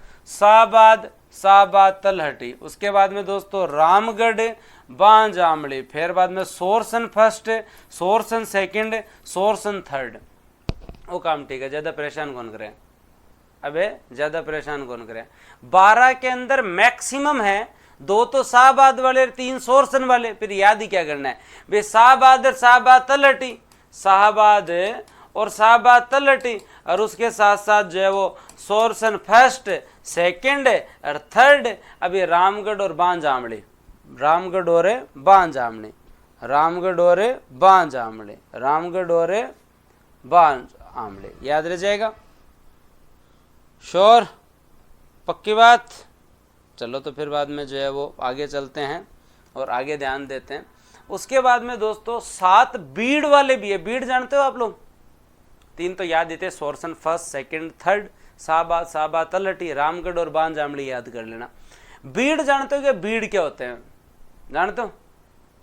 शाहबाद, तलहटी, उसके बाद में दोस्तों रामगढ़, बांज आमली, फिर बाद में Sorsan first, Sorsan second, Sorsan third. वो काम ठीक है, ज्यादा परेशान कौन करे, अबे ज्यादा परेशान कौन करे। 12 के अंदर मैक्सिमम है, 2 तो शाहबाद वाले, 3 सोरसन वाले, फिर याद ही क्या करना है वे, शाहबाद और शाहबाद तलहटी, शाहबाद और शाहबाद तलहटी, और उसके साथ साथ जो है वो सोरसन फर्स्ट, सेकंड और थर्ड। अभी रामगढ़ और बांज आमली, रामगढ़ और बांज आमली, रामगढ़ और बांज आमली, रामगढ़ और बांज आमली, याद रह जाएगा। श्योर, पक्की बात। चलो तो फिर बाद में जो है वो आगे चलते हैं और आगे ध्यान देते हैं। उसके बाद में दोस्तों 7 बीड़ वाले भी है। बीड़ जानते हो आप लोग, तीन तो याद ही थे, सोरसन फर्स्ट सेकंड थर्ड, साबा साबा तलहटी रामगढ़ और बान जामड़ी याद कर लेना। बीड़ जानते हो क्या, बीड़ क्या होते हैं जानते हो?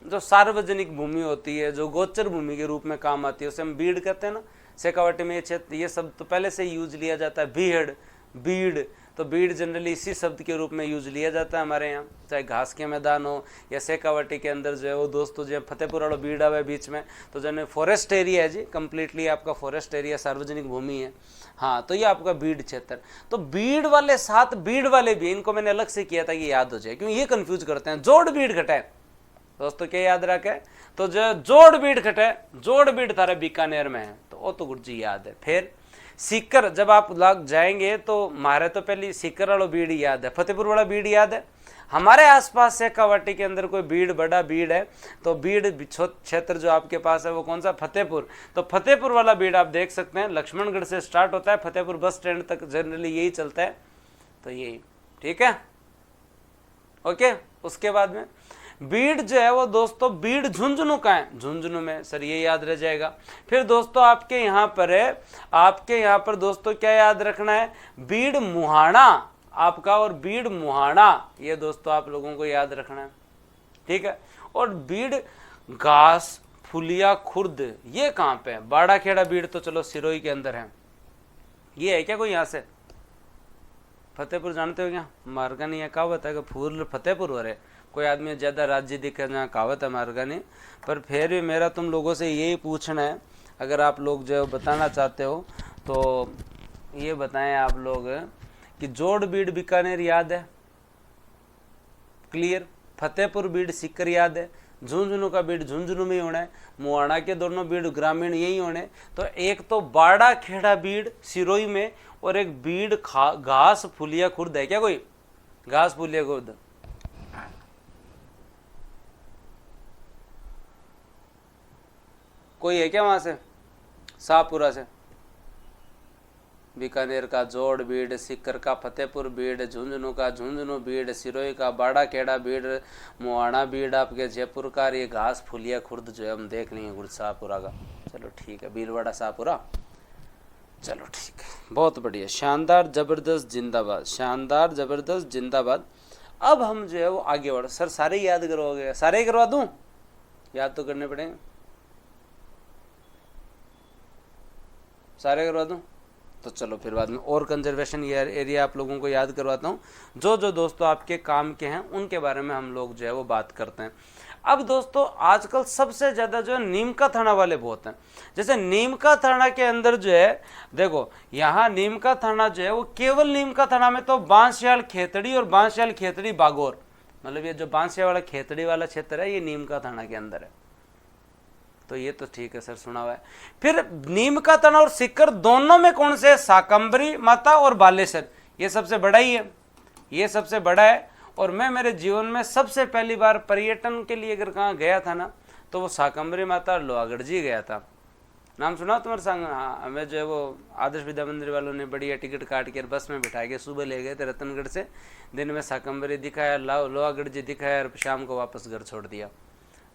जो सार्वजनिक भूमि होती है, जो गोचर भूमि के रूप में काम आती है, उसे हम बीड़ कहते हैं ना। शेखावाटी में ये शब्द तो पहले से यूज लिया जाता है, बीहड़ बीड़, तो बीड़ जनरली इसी शब्द के रूप में यूज लिया जाता है हमारे यहाँ, चाहे घास के मैदान हो या शेखावाटी के अंदर जो है वो दोस्तों जो फतेहपुर वाला बीड़ आवे बीच में, तो जो फॉरेस्ट एरिया है जी, कंप्लीटली आपका फॉरेस्ट एरिया, सार्वजनिक भूमि है। हाँ, तो ये आपका बीड़ क्षेत्र। तो बीड़ वाले साथ बीड़ वाले भी, इनको मैंने अलग से किया था कि याद हो जाए, क्योंकि ये कंफ्यूज करते हैं। जोड़ बीड़ घटे दोस्तों, क्या याद रखे, तो जो जोड़ बीड़ घटे, जोड़ बीड़ थारे बीकानेर में है, तो वो तो गुरुजी याद है। फिर सीकर, जब आप लग जाएंगे तो मारे तो पहले सीकर वाला बीड़ याद है, फतेहपुर वाला बीड़ याद है। हमारे आसपास शेखावाटी के अंदर कोई बीड़, बड़ा बीड़ है, तो बीड़ क्षेत्र जो आपके पास है वो कौन सा, फतेहपुर। तो फतेहपुर वाला बीड़ आप देख सकते हैं, लक्ष्मणगढ़ से स्टार्ट होता है, फतेहपुर बस स्टैंड तक जनरली यही चलता है, तो यही ठीक है, ओके। उसके बाद में बीड़ जो है वो दोस्तों, बीड़ झुंझुनू का है, झुंझुनू में, सर ये याद रह जाएगा। फिर दोस्तों आपके यहाँ पर है, आपके यहाँ पर दोस्तों क्या याद रखना है, बीड़ मुहाना आपका, और बीड़ मुहाना ये दोस्तों आप लोगों को याद रखना है, ठीक है। और बीड़ घास फुलिया खुर्द, ये कहाँ पे है, बाड़ा खेड़ा बीड़ तो चलो सिरोही के अंदर है, ये है क्या कोई यहाँ से? फतेहपुर जानते हो क्या, मार्गा नहीं है, कहावत है कि फूल फतेहपुर हो रहे, कोई आदमी ज़्यादा राज्य दिखे जहाँ कहावत है मार्गा नहीं। पर फिर भी मेरा तुम लोगों से यही पूछना है, अगर आप लोग जो बताना चाहते हो तो ये बताएं आप लोग कि जोड़ बीड़ बीकानेर याद है, क्लियर। फतेहपुर बीड़ सीकर याद है, झुंझुनू का बीड़ झुंझुनू में ही होना है, मुहाना के दोनों बीड़ ग्रामीण यही होने। तो एक तो बाड़ा खेड़ा बीड़ सिरोही में, और एक बीड़ घास फुलिया खुर्द है क्या कोई, घास फुलिया खुर्द, कोई है क्या वहां से, शाहपुरा से? बीकानेर का जोड़ बीड़, सीकर का फतेहपुर बीड़, झुंझुनू का झुंझुनू बीड़, सिरोही का बाड़ा खेड़ा बीड़, मुहाना बीड़ आपके जयपुर का, ये घास फुलिया खुर्द जो है हम देख लेंगे गुरु शाहपुरा का। चलो ठीक है, बीलवाड़ा शाहपुरा, चलो ठीक है, बहुत बढ़िया, शानदार जबरदस्त जिंदाबाद, शानदार जबरदस्त जिंदाबाद। अब हम जो है वो आगे बढ़, सर सारे याद करवाओगे? सारे ही करवा दूं, याद तो करने पड़ेंगे, सारे करवा दूं? तो चलो फिर बाद में और कंजर्वेशन एरिया आप लोगों को याद करवाता हूँ, जो जो दोस्तों आपके काम के हैं उनके बारे में हम लोग जो है वो बात करते हैं। अब दोस्तों आजकल सबसे ज़्यादा जो है नीम का थाना वाले बहुत हैं। जैसे नीम का थाना के अंदर जो है, देखो यहाँ नीम का थाना जो है वो केवल नीम का थाना में तो बांसियाल खेतड़ी और बांसियाल खेतड़ी बागौर, मतलब ये जो बांसिया वाला खेतड़ी वाला क्षेत्र है ये नीम का थाना के अंदर है। तो ये तो ठीक है सर, सुना हुआ है। फिर नीम का थाना और सीकर दोनों में कौन से, शाकंभरी माता और बालेश्वर, ये सबसे बड़ा ही है, ये सबसे बड़ा है। और मैं मेरे जीवन में सबसे पहली बार पर्यटन के लिए अगर कहाँ गया था ना, तो वो शाकंभरी माता और लोहागढ़ जी गया था। नाम सुना तुम्हारे संग? हाँ, हमें जो है वो आदर्श विद्या मंदिर वालों ने बढ़िया टिकट काट के बस में बिठा के सुबह ले गए थे रतनगढ़ से, दिन में शाकंभरी दिखाया, लोहागढ़ जी दिखाया, और शाम को वापस घर छोड़ दिया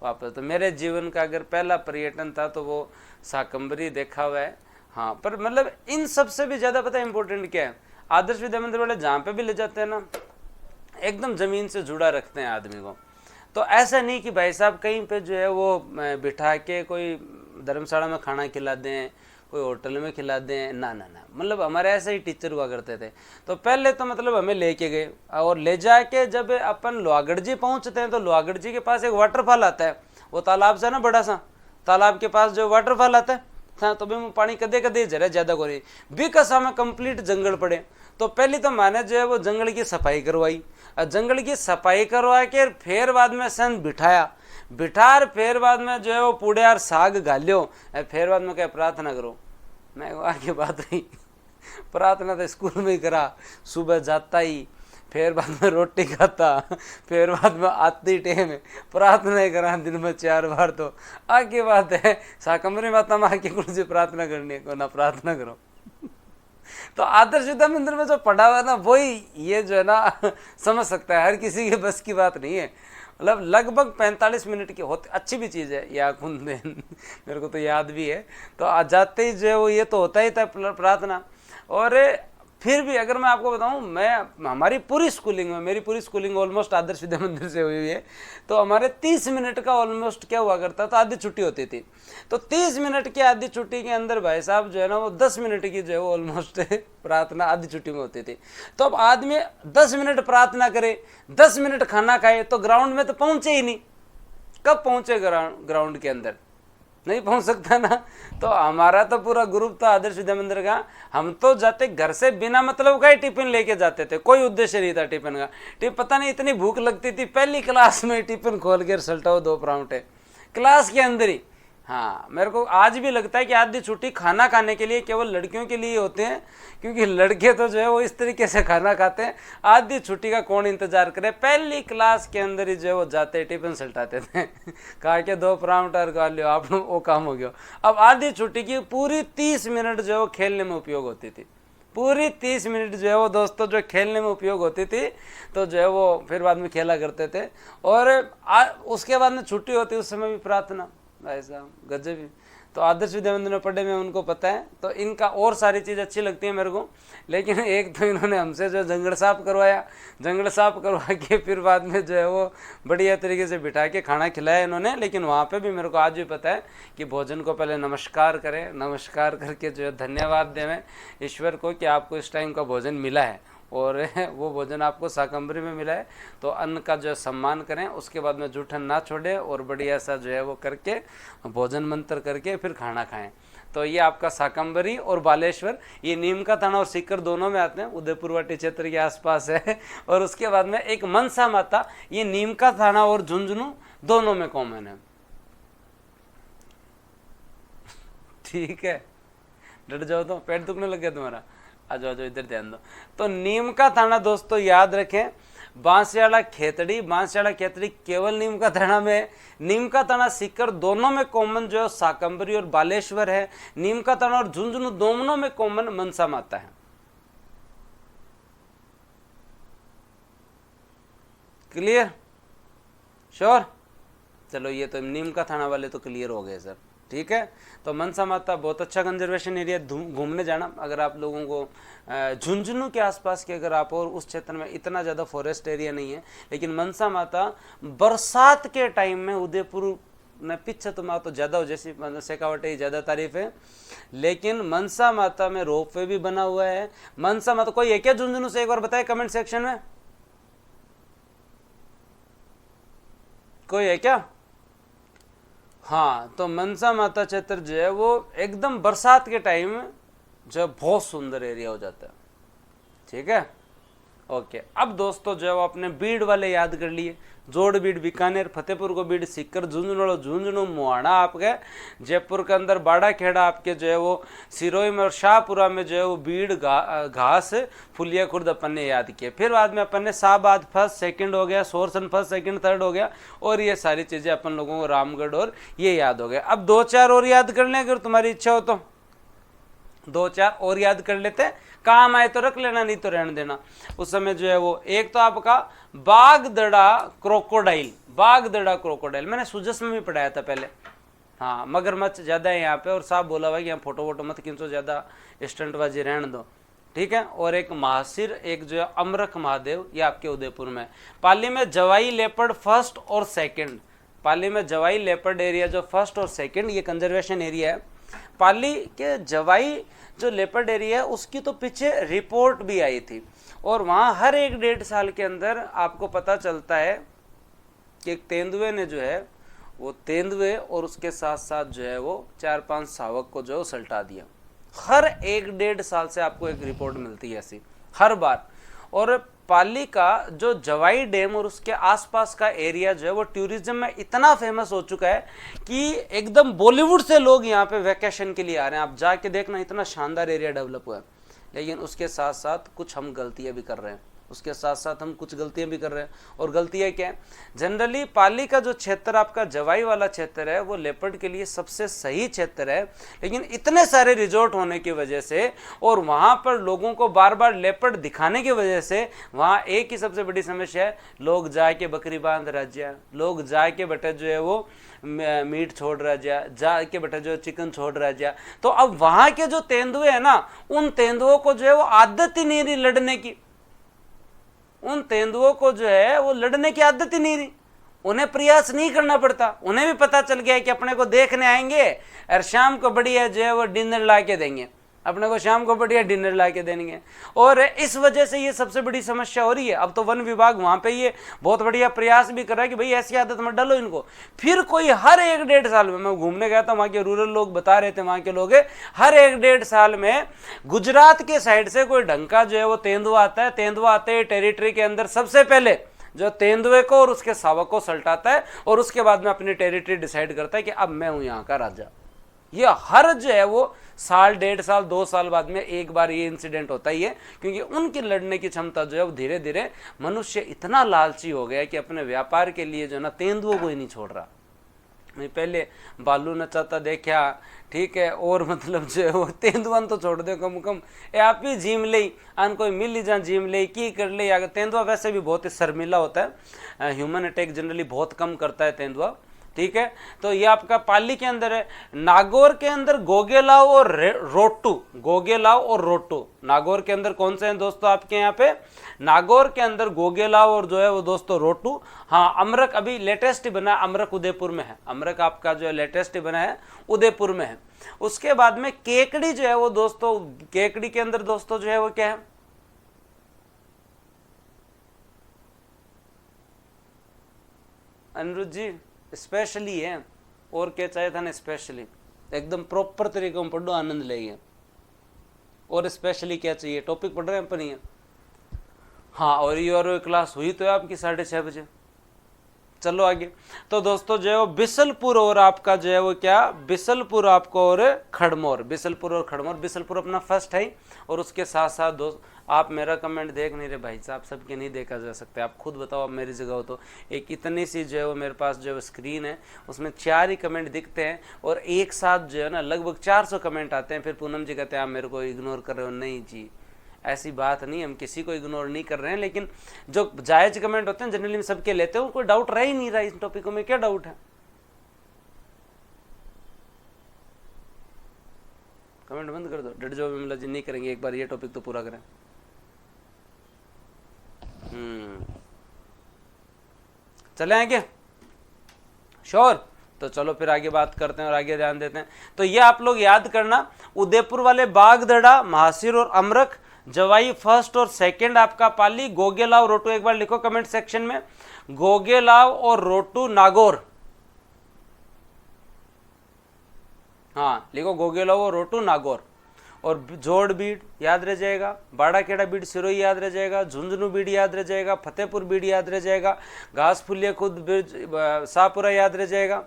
वापस। तो मेरे जीवन का अगर पहला पर्यटन था तो वो शाकंभरी देखा हुआ है। हाँ, पर मतलब इन सबसे भी ज़्यादा पता है इम्पोर्टेंट क्या है, आदर्श विद्या मंदिर वाले जहाँ पे भी ले जाते हैं ना, एकदम ज़मीन से जुड़ा रखते हैं आदमी को। तो ऐसा नहीं कि भाई साहब कहीं पे जो है वो बिठा के कोई धर्मशाला में खाना खिला दें, कोई होटल में खिला दें, ना ना ना, मतलब हमारे ऐसे ही टीचर हुआ करते थे। तो पहले तो मतलब हमें लेके गए, और ले जाके जब अपन लोहागढ़ जी पहुंचते हैं तो लोहागढ़ जी के पास एक वाटरफॉल आता है, वो तालाब से ना, बड़ा सा तालाब के पास जो वाटरफॉल आता है, हाँ, तो भी पानी कदे कदे जरा ज़्यादा को रही बिकसा में कंप्लीट जंगल पड़े। तो पहले तो मैंने जो है वो जंगल की सफाई करवाई, और जंगल की सफाई करवा के फिर बाद में सन बिठार फिर बाद में जो है वो पूड़े यार साग घालियो, फिर बाद में क्या प्रार्थना करो। मैं आगे बात रही प्रार्थना तो स्कूल में ही करा, सुबह जाता ही, फिर बाद में रोटी खाता, फिर बाद में आती टाइम प्रार्थना करा दिन में 4 बार। तो आगे बात है शाकंभरी माता में आके कुछ प्रार्थना करनी है, को ना प्रार्थना करो। तो आदर्श विद्या मंदिर में जो पढ़ा हुआ है ना, वही ये जो है ना समझ सकता है, हर किसी के बस की बात नहीं है। मतलब लगभग 45 मिनट की होती, अच्छी भी चीज़ है या कुंदेन मेरे को तो याद भी है। तो आ जाते ही जो है वो ये तो होता ही था प्रार्थना। और फिर भी अगर मैं आपको बताऊं, मैं हमारी पूरी स्कूलिंग में, मेरी पूरी स्कूलिंग ऑलमोस्ट आदर्श विद्या मंदिर से हुई है, तो हमारे 30 मिनट का ऑलमोस्ट क्या हुआ करता था, आधी छुट्टी होती थी। तो 30 मिनट की आधी छुट्टी के अंदर भाई साहब जो है ना वो 10 मिनट की जो है वो ऑलमोस्ट प्रार्थना आधी छुट्टी में होती थी। तो अब आदमी 10 मिनट प्रार्थना करे, 10 मिनट खाना खाए, तो ग्राउंड में तो पहुंचे ही नहीं। कब पहुंचे ग्राउंड के अंदर? नहीं पहुंच सकता ना। तो हमारा तो पूरा ग्रुप था आदर्श विद्या मंदिर का, हम तो जाते घर से बिना मतलब का ही टिफिन लेके जाते थे, कोई उद्देश्य नहीं था टिफिन का। पता नहीं इतनी भूख लगती थी, पहली क्लास में टिफिन खोल के सल्टाओ 2 परांठे क्लास के अंदर ही। हाँ, मेरे को आज भी लगता है कि आधी छुट्टी खाना खाने के लिए केवल लड़कियों के लिए होते हैं, क्योंकि लड़के तो जो है वो इस तरीके से खाना खाते हैं। आधी छुट्टी का कौन इंतजार करे, पहली क्लास के अंदर ही जो है वो जाते टिफिन सल्टाते थे खा के 2 परांठा खा लियो आप, वो काम हो गया। अब आधी छुट्टी की पूरी 30 मिनट जो है वो खेलने में उपयोग होती थी, पूरी 30 मिनट जो है वो दोस्तों जो खेलने में उपयोग होती थी। तो जो है वो फिर बाद में खेला करते थे। और उसके बाद में छुट्टी होती, उस समय भी प्रार्थना, भाई साहब गजब ही। तो आदर्श विद्या मंदिर में पढ़े में उनको पता है। तो इनका और सारी चीज़ अच्छी लगती है मेरे को, लेकिन एक तो इन्होंने हमसे जो जंगल साफ करवाया, जंगल साफ करवा के फिर बाद में जो है वो बढ़िया तरीके से बिठा के खाना खिलाया इन्होंने। लेकिन वहाँ पे भी मेरे को आज भी पता है कि भोजन को पहले नमस्कार करें, नमस्कार करके जो है धन्यवाद देवें ईश्वर को कि आपको इस टाइम का भोजन मिला है, और वो भोजन आपको शाकंभरी में मिला है। तो अन्न का जो है सम्मान करें, उसके बाद में जूठन ना छोड़े और बढ़िया सा जो है वो करके भोजन मंत्र करके फिर खाना खाएं। तो ये आपका शाकंभरी और बालेश्वर, ये नीम का थाना और सीकर दोनों में आते हैं, उदयपुर वाटी क्षेत्र के आसपास है। और उसके बाद में एक मनसा माता, ये नीम का थाना और झुंझुनू दोनों में कॉमन है। ठीक है, डर जाओ तो, पेट दुखने लग गया तुम्हारा, आ जाओ इधर ध्यान दो। तो नीम का थाना दोस्तों याद रखें, बांसवाड़ा खेतड़ी, बांसवाड़ा खेतड़ी केवल नीम का थाना में, नीम का थाना सीकर दोनों में कॉमन जो है शाकंभरी और बालेश्वर है। नीम का थाना और झुंझुनू दोनों में कॉमन मनसा माता है। क्लियर? श्योर? चलो ये तो नीम का थाना वाले तो क्लियर हो गए सर, ठीक है। तो मनसा माता बहुत अच्छा कंजर्वेशन एरिया, घूमने जाना अगर आप लोगों को झुंझुनू के आसपास के, अगर आप और उस क्षेत्र में इतना ज़्यादा फॉरेस्ट एरिया नहीं है, लेकिन मनसा माता बरसात के टाइम में उदयपुर में पीछे तो माता तो ज़्यादा हो, जैसी शेखावटी ज़्यादा तारीफ है, लेकिन मनसा माता में रोप वे भी बना हुआ है। मनसा माता कोई है क्या झुंझुनू से? एक बार बताए कमेंट सेक्शन में, कोई है क्या? हाँ, तो मनसा माता क्षेत्र जो है वो एकदम बरसात के टाइम जो बहुत सुंदर एरिया हो जाता है, ठीक है। ओके, अब दोस्तों जो है वो अपने बीड़ वाले याद कर लिए, जोड़ बीड़ बीकानेर, फतेहपुर को बीड़, सीकर झुंझुनू, झुंझुनू मुहाना आपके, जयपुर के अंदर बाड़ा खेड़ा आपके जो है वो, सिरोही में और शाहपुरा में जो है वो बीड़ घास, फुलिया खुर्द अपन ने याद किए। फिर बाद में अपन ने शाहबाद फर्स्ट सेकंड हो गया, सोरसन फर्स्ट सेकंड थर्ड हो गया, और ये सारी चीज़ें अपन लोगों को रामगढ़ और ये याद हो गया। अब 2-4 और याद कर लें अगर तुम्हारी इच्छा हो तो, 2-4 और याद कर लेते हैं, काम आए तो रख लेना, नहीं तो रहने देना। उस समय जो है वो एक तो आपका बागदड़ा क्रोकोडाइल, बागदड़ा क्रोकोडाइल मैंने सुजस में भी पढ़ाया था पहले। हाँ, मगरमच्छ ज़्यादा है यहाँ पे, और साहब बोला भाई यहाँ फोटो वोटो मत खींचो, ज़्यादा स्टंटबाजी रहने दो, ठीक है। और एक महासिर, एक जो है अमरख महादेव, ये आपके उदयपुर में। पाली में जवाई लेपर्ड फर्स्ट और सेकंड, पाली में जवाई लेपर्ड एरिया जो फर्स्ट और सेकंड, ये कंजर्वेशन एरिया है। पाली के जवाई जो लेपर्ड एरिया है उसकी तो पीछे रिपोर्ट भी आई थी, और वहाँ हर 1-1.5 साल के अंदर आपको पता चलता है कि एक तेंदुए ने जो है वो तेंदुए और उसके साथ साथ जो है वो 4-5 शावक को जो है सल्टा दिया। हर 1-1.5 साल से आपको एक रिपोर्ट मिलती है ऐसी हर बार। और पाली का जो जवाई डैम और उसके आसपास का एरिया जो है वो टूरिज्म में इतना फेमस हो चुका है कि एकदम बॉलीवुड से लोग यहाँ पे वैकेशन के लिए आ रहे हैं। आप जाके देखना, इतना शानदार एरिया डेवलप हुआ है। लेकिन उसके साथ साथ कुछ हम गलतियाँ भी कर रहे हैं, उसके साथ साथ हम कुछ गलतियां भी कर रहे हैं। और गलतियां क्या है, जनरली पाली का जो क्षेत्र आपका जवाई वाला क्षेत्र है वो लेपर्ड के लिए सबसे सही क्षेत्र है, लेकिन इतने सारे रिजॉर्ट होने की वजह से और वहां पर लोगों को बार बार लेपर्ड दिखाने की वजह से वहां एक ही सबसे बड़ी समस्या है, लोग जाके बकरी बांध राज्य, लोग जाके बेटा जो है वो मीट छोड़ रहा जाके बेटा जो चिकन छोड़ रहा जा। तो अब वहां के जो तेंदुए हैं ना, उन तेंदुओं को जो है वो आदत ही नहीं रही लड़ने की, उन तेंदुओं को जो है वो लड़ने की आदत ही नहीं रही, उन्हें प्रयास नहीं करना पड़ता। उन्हें भी पता चल गया कि अपने को देखने आएंगे और शाम को बढ़िया जो है वो डिनर ला के देंगे, अपने को शाम को बढ़िया डिनर ला के देंगे। और इस वजह से ये सबसे बड़ी समस्या हो रही है। अब तो वन विभाग वहां पे ये बहुत बढ़िया प्रयास भी कर रहा है कि भाई ऐसी आदत मत डालो इनको। फिर कोई हर 1-1.5 साल में, मैं घूमने गया था, वहां के रूरल लोग बता रहे थे, वहां के लोग हर 1-1.5 साल में गुजरात के साइड से कोई ढंग का जो है वो तेंदुआ आता है। तेंदुआ आते ही टेरिटरी के अंदर सबसे पहले जो तेंदुए को और उसके शावक को सल्टाता है और उसके बाद में अपनी टेरिटरी डिसाइड करता है कि अब मैं हूं यहाँ का राजा। ये हर जो है वो साल, 1.5 साल, 2 साल बाद में एक बार ये इंसिडेंट होता ही है, क्योंकि उनकी लड़ने की क्षमता जो है वो धीरे धीरे, मनुष्य इतना लालची हो गया कि अपने व्यापार के लिए जो है ना तेंदुओं को ही नहीं छोड़ रहा। मैं पहले बालू नचाता देखा, ठीक है, और मतलब जो है वो तेंदुआ तो छोड़ दो कम कम, आप ही झीम ले आन कोई मिल ही जहाँ झीम ले की कर ले। अगर तेंदुआ वैसे भी बहुत ही शर्मिला होता है, ह्यूमन अटैक जनरली बहुत कम करता है तेंदुआ, ठीक है। तो ये आपका पाली के अंदर है। नागौर के अंदर गोगेलाव और रोटू, गोगेलाव और रोटू नागौर के अंदर कौन से हैं दोस्तों आपके यहाँ पे? नागौर के अंदर गोगेलाव और जो है वो दोस्तों रोटू। हाँ, अमरक अभी लेटेस्ट बना, अमरक उदयपुर में है, अमरक आपका जो है लेटेस्ट बना है उदयपुर में है। उसके बाद में केकड़ी जो है वो दोस्तों, केकड़ी के अंदर दोस्तों जो है वो क्या है? अनिरुद्ध जी स्पेशली है, और क्या चाहिए था ना, स्पेशली एकदम प्रॉपर तरीके में पढ़ो, आनंद लेंगे। और स्पेशली क्या चाहिए, टॉपिक पढ़ रहे हैं अपन ये। हाँ, और ये और क्लास हुई तो है आपकी 6:30 बजे। चलो आगे। तो दोस्तों जो है वो बिसलपुर और आपका जो है वो क्या, बिसलपुर आपको और खड़मोर, बिसलपुर और खड़मोर। बिसलपुर अपना फर्स्ट है, और उसके साथ साथ दोस्त आप मेरा कमेंट देख नहीं रहे भाई साहब, सबके नहीं देखा जा सकते, आप खुद बताओ, आप मेरी जगह हो तो। एक इतनी सी जो है वो मेरे पास जो है स्क्रीन है, उसमें 4 ही कमेंट दिखते हैं, और एक साथ जो है ना लगभग 400 कमेंट आते हैं। फिर पूनम जी कहते हैं आप मेरे को इग्नोर कर रहे हो। नहीं जी, ऐसी बात नहीं, हम किसी को इग्नोर नहीं कर रहे हैं, लेकिन जो जायज कमेंट होते हैं जनरली हम सबके लेते हैं। कोई डाउट रह ही नहीं रहा इस टॉपिक में, क्या डाउट है? कमेंट बंद कर दो, डट जाओ विमला जी, नहीं करेंगे, एक बार ये टॉपिक तो पूरा करें। चले आगे, श्योर? तो चलो फिर आगे बात करते हैं और आगे ध्यान देते हैं। तो ये आप लोग याद करना, उदयपुर वाले बागधड़ा, महासिर और अमरक, जवाई फर्स्ट और सेकंड आपका पाली, गोगेलाव रोटू। एक बार लिखो कमेंट सेक्शन में, गोगेलाव और रोटू नागौर। हाँ लिखो, गोगेलाव और रोटू नागौर। और जोड़ बीड़ याद रह जाएगा, बाड़ाखेड़ा बीड़ सिरोही याद रह जाएगा, झुंझुनू बीड़ याद रह जाएगा, फतेहपुर बीड़ याद रह जाएगा, घास फुलिया खुद बीड़ शाहपुरा याद रह जाएगा।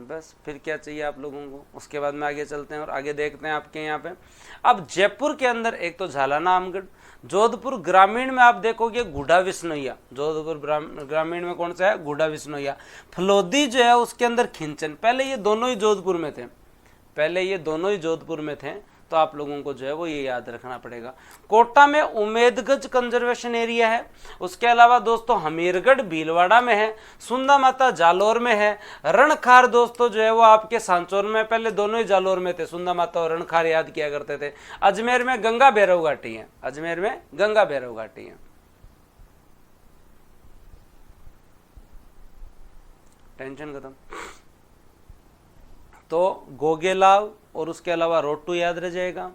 बस फिर क्या चाहिए आप लोगों को? उसके बाद में आगे चलते हैं और आगे देखते हैं आपके यहाँ पे। अब जयपुर के अंदर एक तो झालाना आमगढ़, जोधपुर ग्रामीण में आप देखोगे गुढ़ा विश्नोइया, जोधपुर ग्रामीण में कौन सा है? गुढ़ा विश्नोइया। फलोदी जो है उसके अंदर खिंचन। पहले ये दोनों ही जोधपुर में थे, पहले ये दोनों ही जोधपुर में थे, तो आप लोगों को जो है वो ये याद रखना पड़ेगा। कोटा में उमेदगंज कंजर्वेशन एरिया है। उसके अलावा दोस्तों हमीरगढ़ भीलवाड़ा में है, सुंदा माता जालोर में है, रणखार दोस्तों जो है वो आपके सांचौर में, पहले दोनों ही जालोर में थे, सुंदा माता और रणखार याद किया करते थे। अजमेर में गंगा भैरव घाटी है, अजमेर में गंगा भैरव घाटी है। टेंशन खत्म। तो गोगेलाव और उसके अलावा रोटू याद रह जाएगा।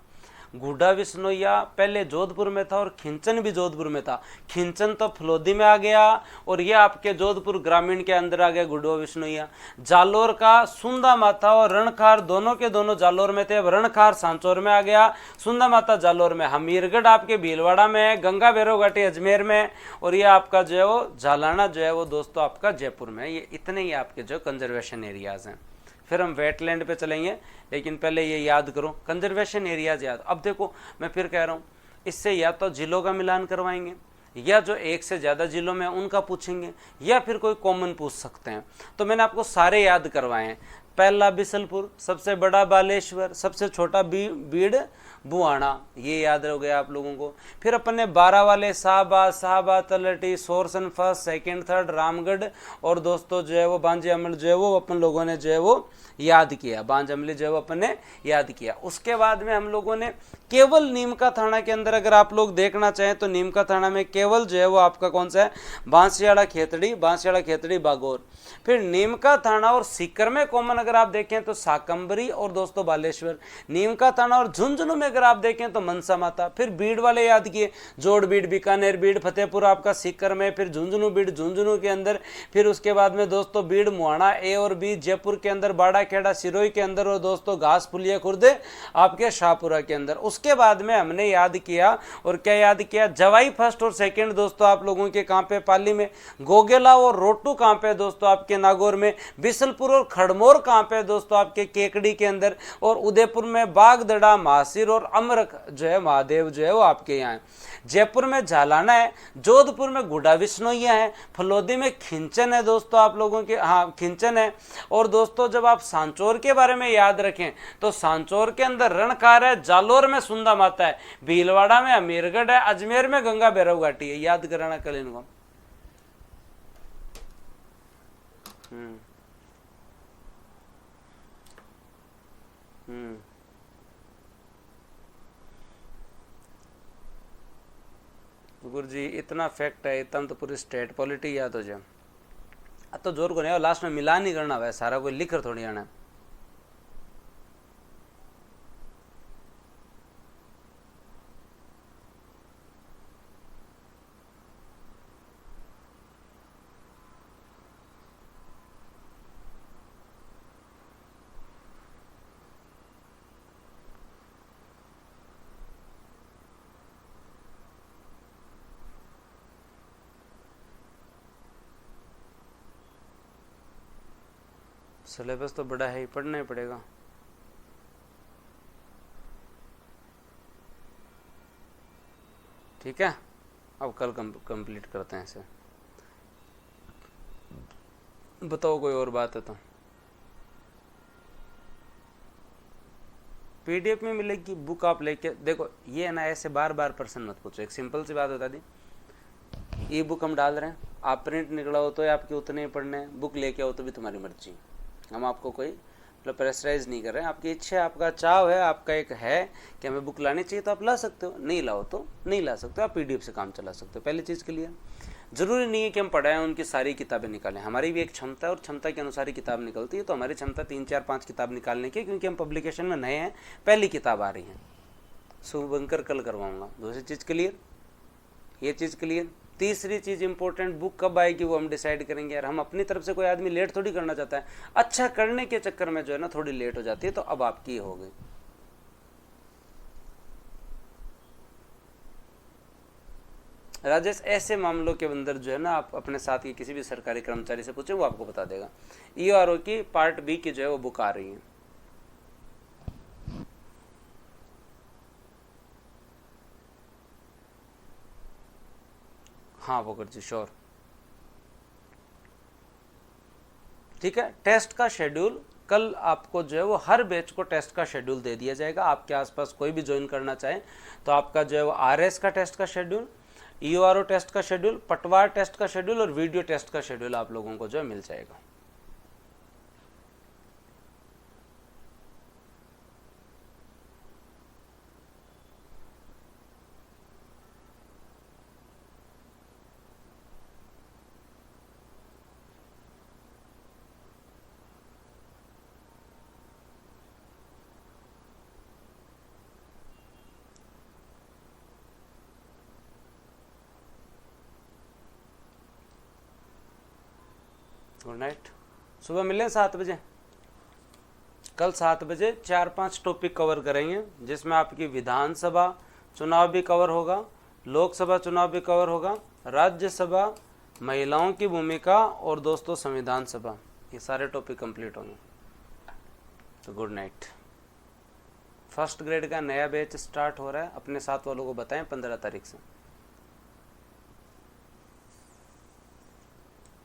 गुढ़ा विश्नोइया पहले जोधपुर में था और खिंचन भी जोधपुर में था। खिंचन तो फलोदी में आ गया और ये आपके जोधपुर ग्रामीण के अंदर आ गया गुढ़ा विश्नोइया। जालोर का सुंदा माता और रणखार दोनों के दोनों जालोर में थे, अब रणखार सांचौर में आ गया, सुंदा माता जालोर में। हमीरगढ़ आपके भीलवाड़ा में है, गंगा भैरव घाटी अजमेर में, और ये आपका जो है वो झालाना जो है वो दोस्तों आपका जयपुर में। ये इतने ही आपके जो कंजर्वेशन एरियाज हैं। फिर हम वेटलैंड पे चलेंगे, लेकिन पहले ये याद करो कंजर्वेशन एरियाज याद। अब देखो मैं फिर कह रहा हूँ, इससे या तो जिलों का मिलान करवाएंगे, या जो एक से ज़्यादा जिलों में उनका पूछेंगे, या फिर कोई कॉमन पूछ सकते हैं। तो मैंने आपको सारे याद करवाए हैं। पहला बिसलपुर, सबसे बड़ा बालेश्वर, सबसे छोटा बीड़ बुआना, ये याद हो गया आप लोगों को। फिर अपन ने 12 वाले Shahabad, Talti, Sorsan first, second, third, Ramgarh और दोस्तों जो है वो बांजे अमल जो है वो अपन लोगों ने जो है वो याद किया, बांज अमली जो है वो अपन ने याद किया। उसके बाद में हम लोगों ने केवल नीमका थाना के अंदर अगर आप लोग देखना चाहें तो नीमका थाना में केवल जो है वो आपका कौन सा है, बांसियाड़ा खेतड़ी बागोर। फिर नीमका थाना और सीकर में कॉमन अगर आप देखें तो साकंबरी और दोस्तों बालेश्वर। नीमका थाना और झुंझुनू में अगर आप देखें तो मनसा माता। फिर बीड़ वाले याद किए, जोड़ बीड़, बीकानेर बीड़, फतेहपुर आपका सीकर में, फिर झुंझुनू बीड़ झुंझुनू के अंदर। फिर उसके बाद में दोस्तों बीड़ मुहाना ए और बी, जयपुर के अंदर बाड़ा खेड़ा सिरोही के अंदर, और दोस्तों घास फुलिया खुर्द आपके शाहपुरा के अंदर। उसके बाद में हमने याद किया, और क्या याद किया, जवाई फर्स्ट और सेकंड दोस्तों आप लोगों के कहां पे, पाली में। गोगेला और रोटू कहां पे दोस्तों आपके नागौर में। बिसलपुर और खड़मोर कहां पे दोस्तों आपके केकड़ी के अंदर। और उदयपुर में बागदड़ा, महासिर और अमरक जो है महादेव जो है वो आपके यहाँ है। जयपुर में झालाना है, जोधपुर में गुडा विष्णोइया है, फलोदी में खिंचन है दोस्तों आप लोगों के, हाँ खिंचन है। और दोस्तों जब आप सांचौर के बारे में याद रखें तो सांचौर के अंदर रणकार है, जालोर में सुंदा माता है, भीलवाड़ा में अमीरगढ़ है, अजमेर में गंगा भैरव घाटी है। याद कराना कल इनको। गुरु जी इतना फैक्ट है, इतना तो पूरी स्टेट पॉलिटी याद हो जाए। अब तो जोर को नहीं, लास्ट में मिलान नहीं करना है, सारा कोई लिख कर थोड़ी आना है। सिलेबस तो बड़ा है ही, पढ़ना ही पड़ेगा। ठीक है, अब कल कंप्लीट करते हैं इसे। बताओ कोई और बात है तो। पीडीएफ में मिलेगी बुक, आप लेके देखो। ये है ना, ऐसे बार बार प्रश्न मत पूछो। एक सिंपल सी बात बता दी, ई बुक हम डाल रहे हैं, आप प्रिंट निकला हो तो आपके उतने ही पढ़ने हैं, बुक लेके आओ तो भी तुम्हारी मर्जी। हम आपको कोई मतलब प्रेशराइज नहीं कर रहे हैं, आपकी इच्छा है, आपका चाव है, आपका एक है कि हमें बुक लानी चाहिए तो आप ला सकते हो, नहीं लाओ तो नहीं ला सकते हो, आप पीडीएफ से काम चला सकते हो। पहली चीज़ के लिए ज़रूरी नहीं है कि हम पढ़ाएं उनकी सारी किताबें निकालें, हमारी भी एक क्षमता है और क्षमता के अनुसार ही किताब निकलती है। तो हमारी क्षमता 3 4 5 किताब निकालने की, क्योंकि हम पब्लिकेशन में नए हैं, पहली किताब आ रही है। शुभंकर कल करवाऊँगा। दूसरी चीज़ क्लियर, ये चीज़ क्लियर। तीसरी चीज़ इंपॉर्टेंट, बुक कब आएगी वो हम डिसाइड करेंगे यार। हम अपनी तरफ से, कोई आदमी लेट थोड़ी करना चाहता है, अच्छा करने के चक्कर में जो है ना थोड़ी लेट हो जाती है, तो अब आपकी हो गई। राजेश, ऐसे मामलों के अंदर जो है ना आप अपने साथ के किसी भी सरकारी कर्मचारी से पूछें, वो आपको बता देगा। ईआरओ की पार्ट बी की जो है वो बुक आ रही है। हाँ वोकर जी, श्योर। ठीक है, टेस्ट का शेड्यूल कल आपको जो है वो हर बैच को टेस्ट का शेड्यूल दे दिया जाएगा। आपके आसपास कोई भी ज्वाइन करना चाहे तो आपका जो है वो आरएस का टेस्ट का शेड्यूल, ईओआरओ टेस्ट का शेड्यूल, पटवार टेस्ट का शेड्यूल और वीडियो टेस्ट का शेड्यूल आप लोगों को जो है मिल जाएगा। Good night. सुबह मिलें 7 बजे। कल 7 बजे 4-5 टॉपिक कवर करेंगे, जिसमें आपकी विधानसभा चुनाव भी कवर होगा, लोकसभा चुनाव भी कवर होगा, राज्यसभा, महिलाओं की भूमिका और दोस्तों संविधान सभा, ये सारे टॉपिक कंप्लीट होंगे। तो गुड नाइट। फर्स्ट ग्रेड का नया बैच स्टार्ट हो रहा है, अपने साथ वालों को बताएं 15 तारीख से।